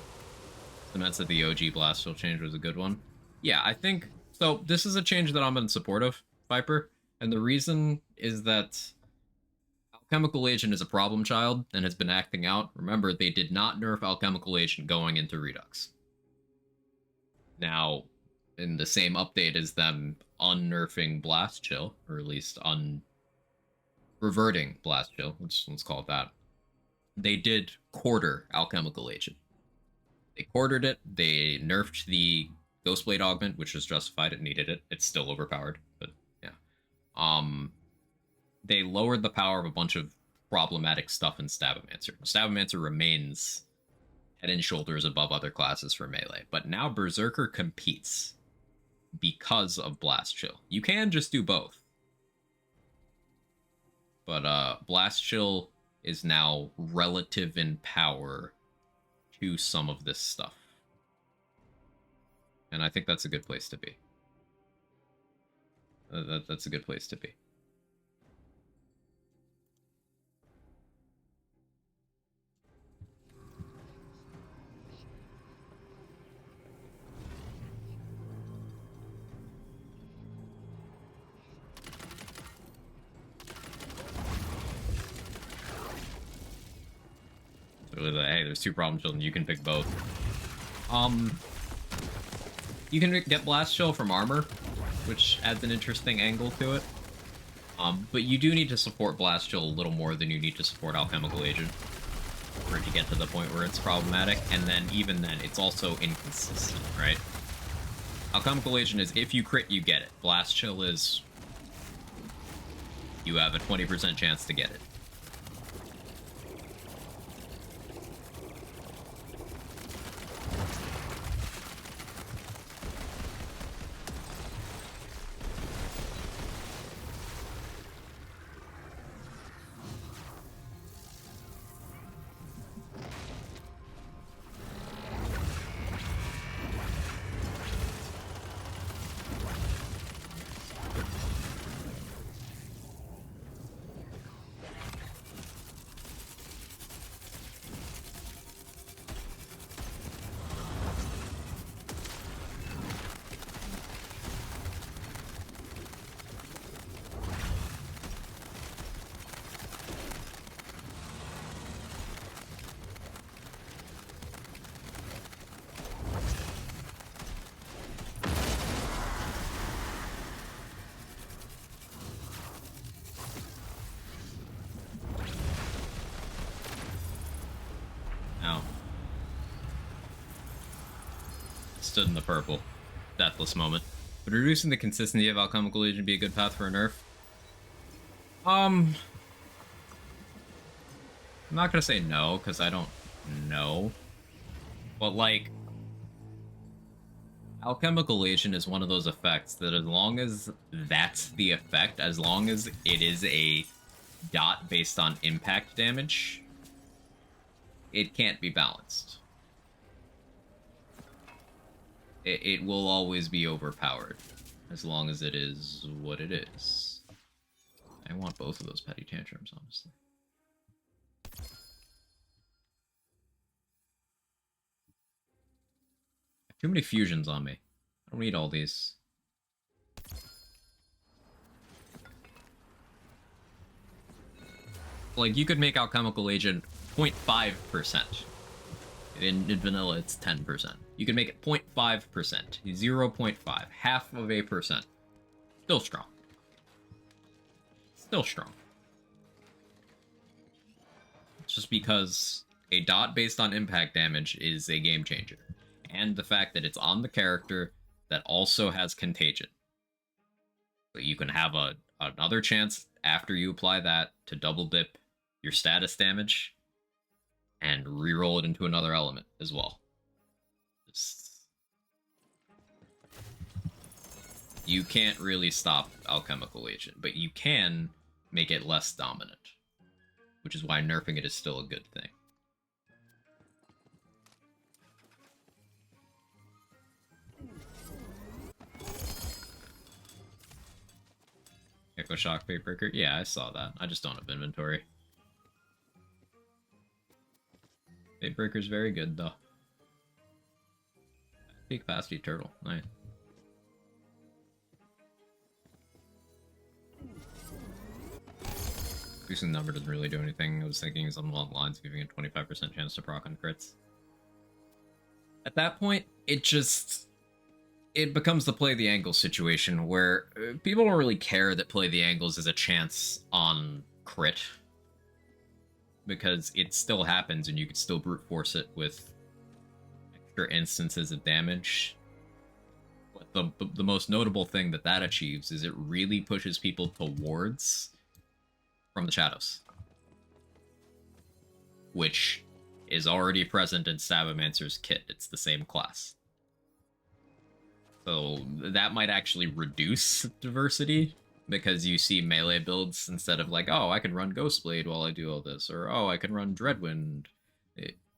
Speaker 1: Cement said the OG Blast Chill change was a good one. Yeah, I think, so this is a change that I'm in support of, Viper, and the reason is that Alchemical Agent is a problem child and has been acting out. Remember, they did not nerf Alchemical Agent going into Redux. Now, in the same update as them unnerfing Blast Chill, or at least reverting Blast Chill, let's call it that, they did quarter Alchemical Agent. They quartered it, they nerfed the Ghostblade Augment, which was justified, it needed it. It's still overpowered, but yeah. They lowered the power of a bunch of problematic stuff in Stabomancer. Stabomancer remains head and shoulders above other classes for melee, but now Berserker competes because of Blast Chill. You can just do both, but Blast Chill is now relative in power to some of this stuff. And I think that's a good place to be. That's a good place to be. Really, hey, there's two problem children. You can pick both. You can get blast chill from armor, which adds an interesting angle to it. But you do need to support blast chill a little more than you need to support alchemical agent for it to get to the point where it's problematic. And then even then, it's also inconsistent, right? Alchemical agent is if you crit, you get it. Blast chill is you have a 20% chance to get it. Stood in the purple. Deathless moment. Would reducing the consistency of alchemical agent be a good path for a nerf? I'm not gonna say no, because I don't know. But, like, alchemical agent is one of those effects that as long as that's the effect, as long as it is a dot based on impact damage, it can't be balanced. It will always be overpowered, as long as it is what it is. I want both of those petty tantrums, honestly. Too many fusions on me. I don't need all these. Like, you could make alchemical agent 0.5%. In vanilla, it's 10%. You can make it 0.5%, 0.5, half of a percent. Still strong. Still strong. It's just because a dot based on impact damage is a game changer. And the fact that it's on the character that also has contagion. So you can have another chance after you apply that to double dip your status damage and reroll it into another element as well. You can't really stop alchemical agent, but you can make it less dominant, which is why nerfing it is still a good thing. Echo Shock Fatebreaker? Yeah, I saw that. I just don't have inventory. Fatebreaker's very good, though. Big capacity turtle. Nice. Boosting number doesn't really do anything. I was thinking something along the lines of giving a 25% chance to proc on crits. At that point, it becomes the play the angles situation where people don't really care that play the angles is a chance on crit, because it still happens and you can still brute force it with extra instances of damage. But the most notable thing that achieves is it really pushes people towards from the shadows, which is already present in Sabomancer's kit. It's the same class. So that might actually reduce diversity, because you see melee builds instead of like, oh, I can run Ghostblade while I do all this, or oh, I can run Dreadwind.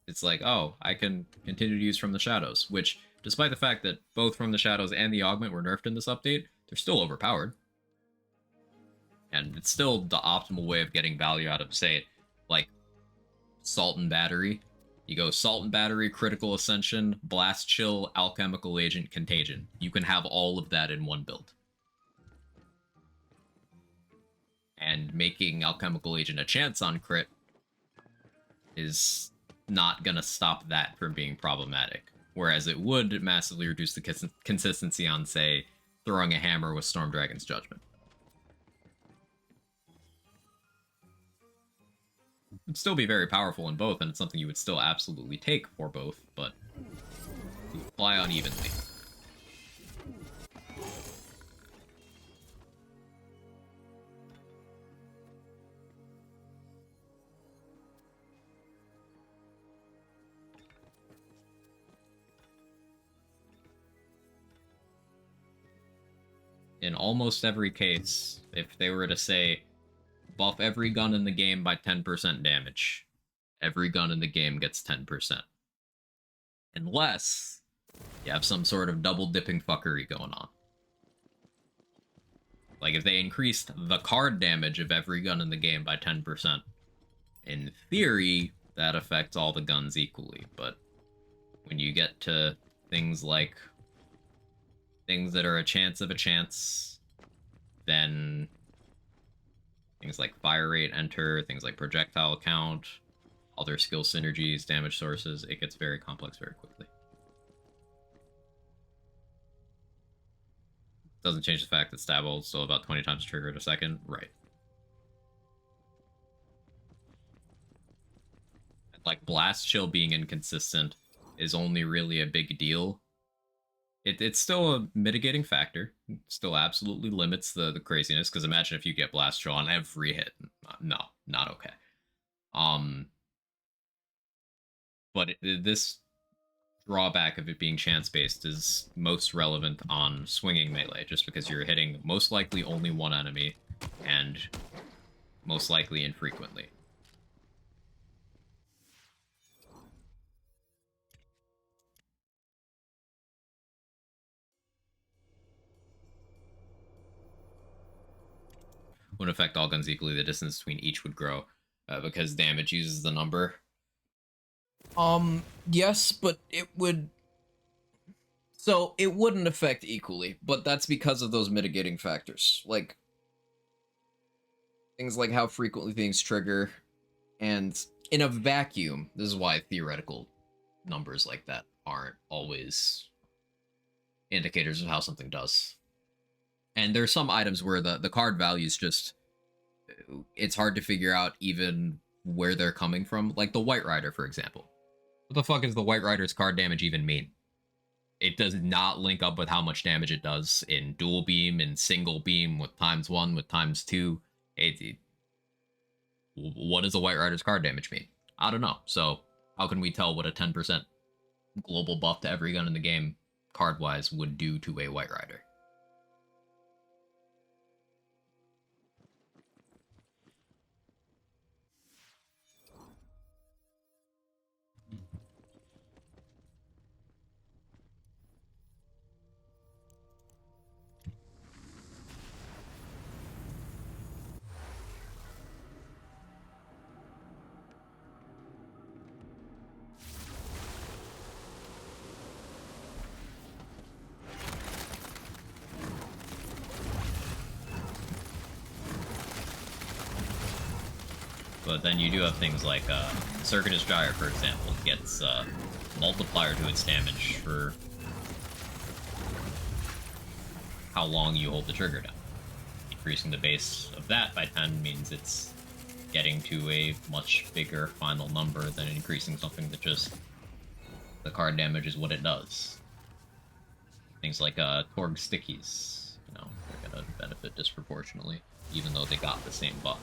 Speaker 1: It's like, oh, I can continue to use from the shadows, which despite the fact that both From the Shadows and the Augment were nerfed in this update, they're still overpowered. And it's still the optimal way of getting value out of, say, like, Salt and Battery. You go Salt and Battery, Critical Ascension, Blast Chill, Alchemical Agent, Contagion. You can have all of that in one build. And making Alchemical Agent a chance on crit is not gonna stop that from being problematic. Whereas it would massively reduce the consistency on, say, throwing a hammer with Storm Dragon's Judgment. It'd still be very powerful in both, and it's something you would still absolutely take for both, but fly unevenly. In almost every case, if they were to say, buff every gun in the game by 10% damage, every gun in the game gets 10%. Unless you have some sort of double dipping fuckery going on. Like if they increased the card damage of every gun in the game by 10%, in theory, that affects all the guns equally, but when you get to things like things that are a chance of a chance, then things like fire rate enter, things like projectile count, other skill synergies, damage sources, it gets very complex very quickly. Doesn't change the fact that stab ult is still about 20 times triggered a second, right. Like Blast Chill being inconsistent is only really a big deal. It's still a mitigating factor. It still absolutely limits the craziness, because imagine if you get Blast Chill on every hit. No, not okay. But this drawback of it being chance-based is most relevant on swinging melee, just because you're hitting most likely only one enemy, and most likely infrequently. Wouldn't affect all guns equally, the distance between each would grow, because damage uses the number.
Speaker 3: Yes, but it would... So, it wouldn't affect equally, but that's because of those mitigating factors. Like, things like how frequently things trigger, and in a vacuum, this is why theoretical numbers like that aren't always indicators of how something does. And there's some items where the card values just... it's hard to figure out even where they're coming from. Like the White Rider, for example. What the fuck does the White Rider's card damage even mean? It does not link up with how much damage it does in dual beam, in single beam, with ×1, with ×2. What does a White Rider's card damage mean? I don't know. So how can we tell what a 10% global buff to every gun in the game, card-wise, would do to a White Rider? But then you do have things like Circuitous Gyre, for example, gets multiplier to its damage for how long you hold the trigger down. Increasing the base of that by 10 means it's getting to a much bigger final number than increasing something that just the card damage is what it does. Things like Torg Stickies, you know, they're gonna benefit disproportionately, even though they got the same buff.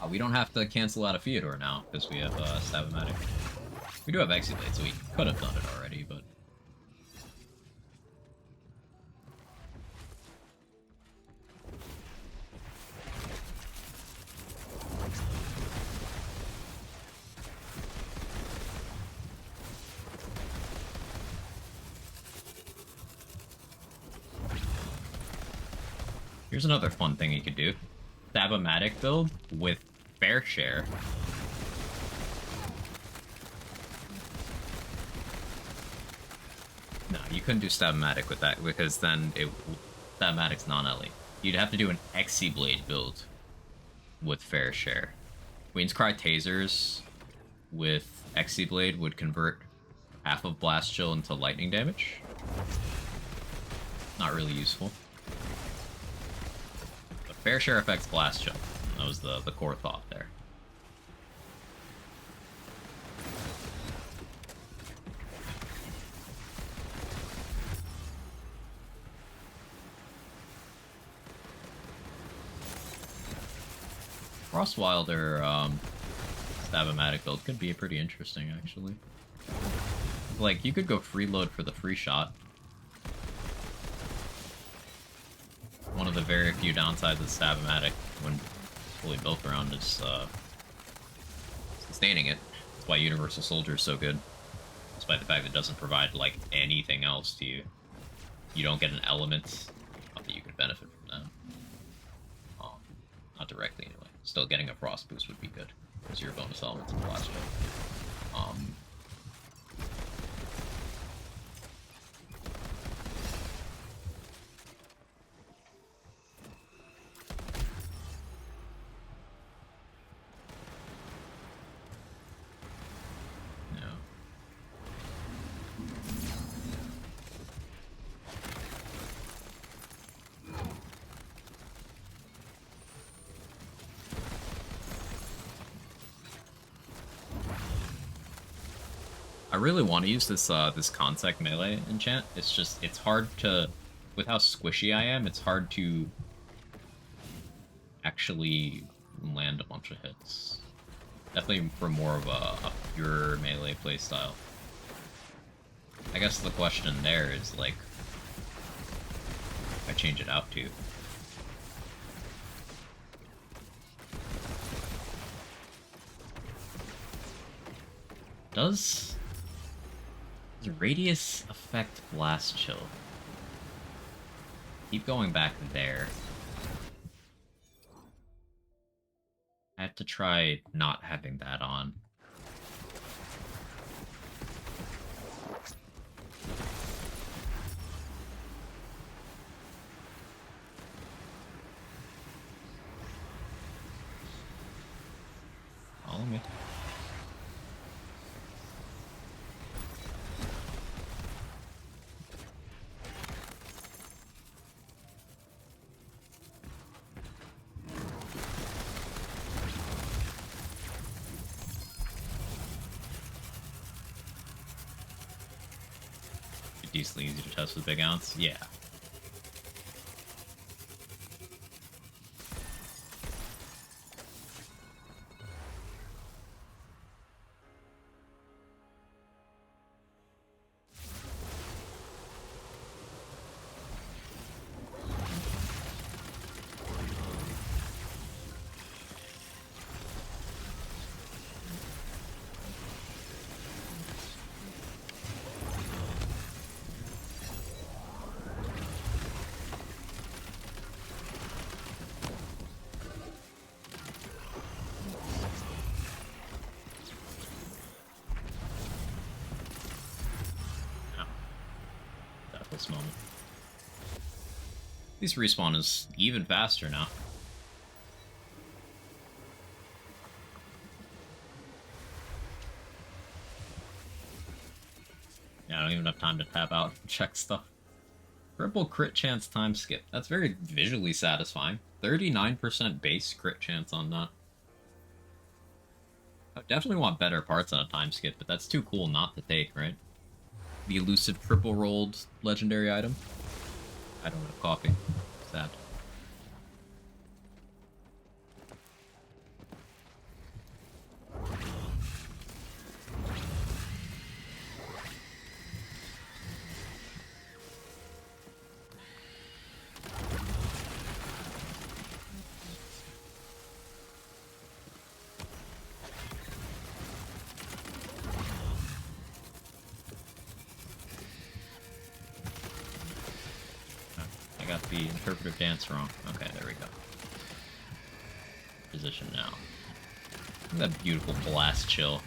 Speaker 3: We don't have to cancel out of Theodore now, because we have Stavomatic. We do have Exulate, so we could have done it already, but...
Speaker 1: Here's another fun thing you could do. Stab-o-matic build with fair share. No, you couldn't do Stab-o-matic with that because then Stab-o-matic's non-LE. You'd have to do an Blade build with fair share. Queen's Cry tasers with Blade would convert half of Blast Chill into lightning damage. Not really useful. But fair share affects Blast Chill. That was the core thought there. Frostwilder Stab-o-matic build could be pretty interesting, actually. Like, you could go freeload for the free shot. One of the very few downsides of Stab-o-matic when fully built around is sustaining it. That's why Universal Soldier is so good. Despite the fact that it doesn't provide, like, anything else to you. You don't get an element. Not that you could benefit from that. Not directly, anyway. Still getting a Frost boost would be good. Because your bonus elements in Blast Chill. I really want to use this this Consec melee enchant. It's hard to, with how squishy I am, it's hard to actually land a bunch of hits. Definitely for more of a pure melee playstyle. I guess the question there is, like, if I change it out to. Does radius affect Blast Chill? Keep going back there. I have to try not having that on. Follow me. Decently easy to test with big ounce, yeah. This moment. At least respawn is even faster now. Yeah, I don't even have time to tap out and check stuff. Triple crit chance time skip. That's very visually satisfying. 39% base crit chance on that. I definitely want better parts on a time skip, but that's too cool not to take, right? The elusive triple rolled legendary item. I don't have coffee. Sad. I got the the interpretive dance wrong. Okay, there we go. Position now. Look at that beautiful blast chill.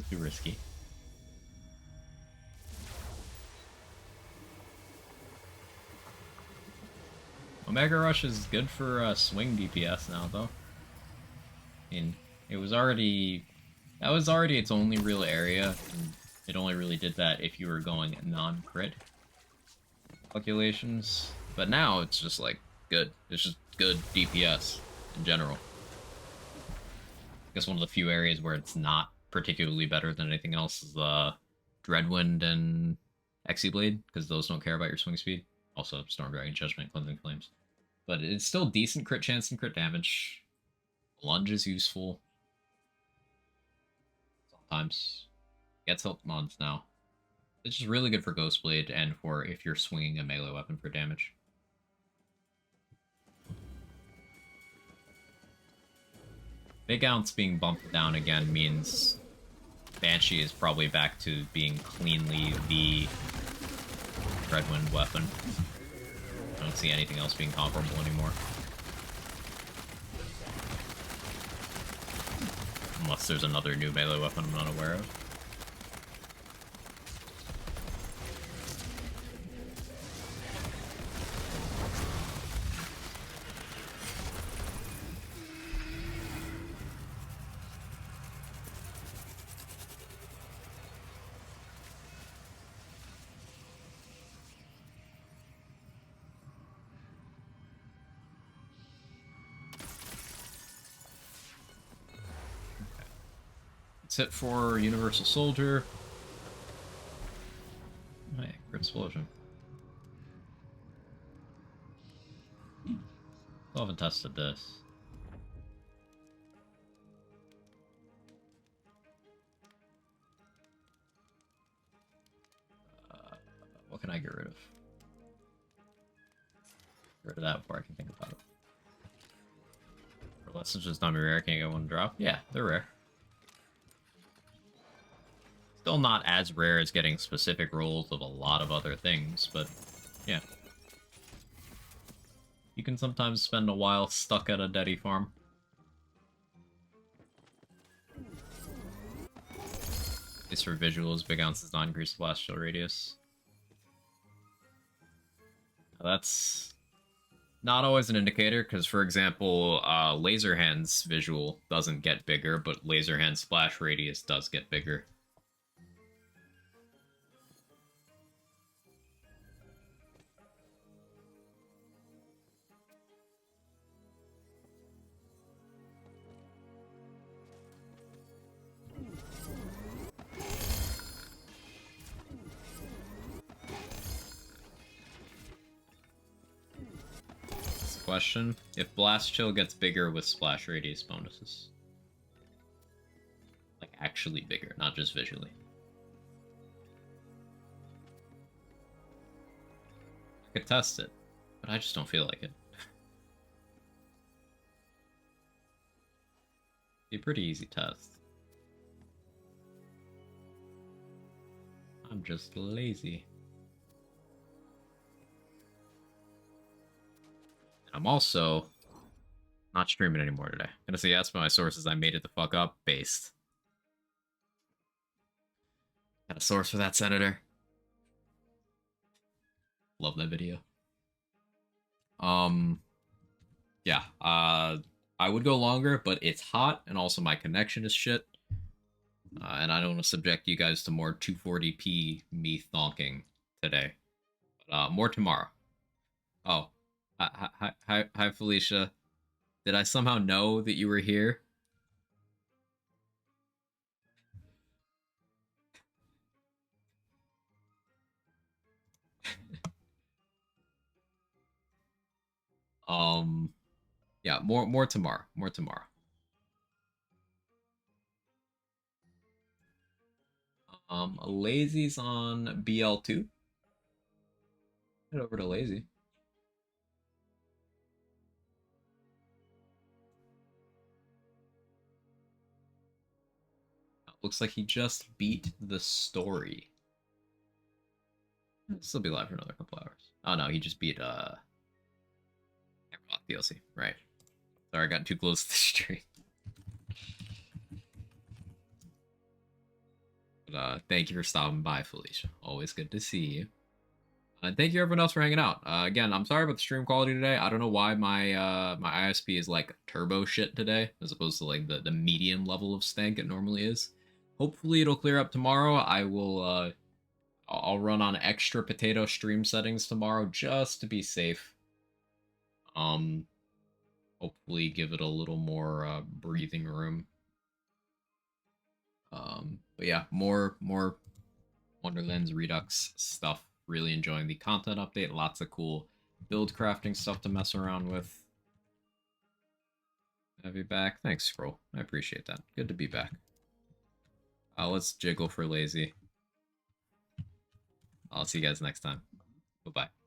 Speaker 1: Too risky. Omega Rush is good for swing DPS now, though. I mean, it was already... That was already its only real area. And it only really did that if you were going non-crit calculations. But now it's just, like, good. It's just good DPS in general. I guess one of the few areas where it's not particularly better than anything else is Dreadwind and Exeblade, because those don't care about your swing speed. Also, Storm Dragon, Judgment, Cleansing Flames. But it's still decent crit chance and crit damage. Lunge is useful. Sometimes. Gets help mods now. It's just really good for Ghostblade and for if you're swinging a melee weapon for damage. Big Ounce being bumped down again means Banshee is probably back to being cleanly the Dreadwind weapon. I don't see anything else being comparable anymore. Unless there's another new melee weapon I'm not aware of. That's it for Universal Soldier. Hey, crit explosion. Still haven't tested this. What can I get rid of? Get rid of that before I can think about it. For lessons just not be rare, can you get one drop? Yeah, they're rare. Still not as rare as getting specific rolls of a lot of other things, but yeah. You can sometimes spend a while stuck at a Deddy farm. At least for visuals, Big Ounce does not increase blast shield radius. Now that's not always an indicator, because for example, Laser Hand's visual doesn't get bigger, but Laser Hand's splash radius does get bigger. Question: if Blast Chill gets bigger with splash radius bonuses, like actually bigger, not just visually. I could test it, but I just don't feel like it. Be a pretty easy test. I'm just lazy. I'm also not streaming anymore today. I'm gonna say yes, but my sources I made it the fuck up based. Got a source for that, Senator. Love that video. Yeah, I would go longer, but it's hot, and also my connection is shit. And I don't want to subject you guys to more 240p me thonking today. More tomorrow. Oh, hi, Felicia. Did I somehow know that you were here? Um, yeah, more tomorrow. More tomorrow. Lazy's on BL2. Head over to Lazy. Looks like he just beat the story. He'll still be live for another couple hours. Oh no, he just beat Hammerlock DLC. Right. Sorry, I got too close to the stream. But thank you for stopping by, Felicia. Always good to see you. Thank you everyone else for hanging out. Again, I'm sorry about the stream quality today. I don't know why my my ISP is like turbo shit today, as opposed to like the medium level of stank it normally is. Hopefully it'll clear up tomorrow. I'll run on extra potato stream settings tomorrow just to be safe. Hopefully give it a little more breathing room. But yeah, more Wonderlands Redux stuff. Really enjoying the content update. Lots of cool build crafting stuff to mess around with. Have you back? Thanks, Scroll. I appreciate that. Good to be back. Let's jiggle for Lazy. I'll see you guys next time. Bye-bye.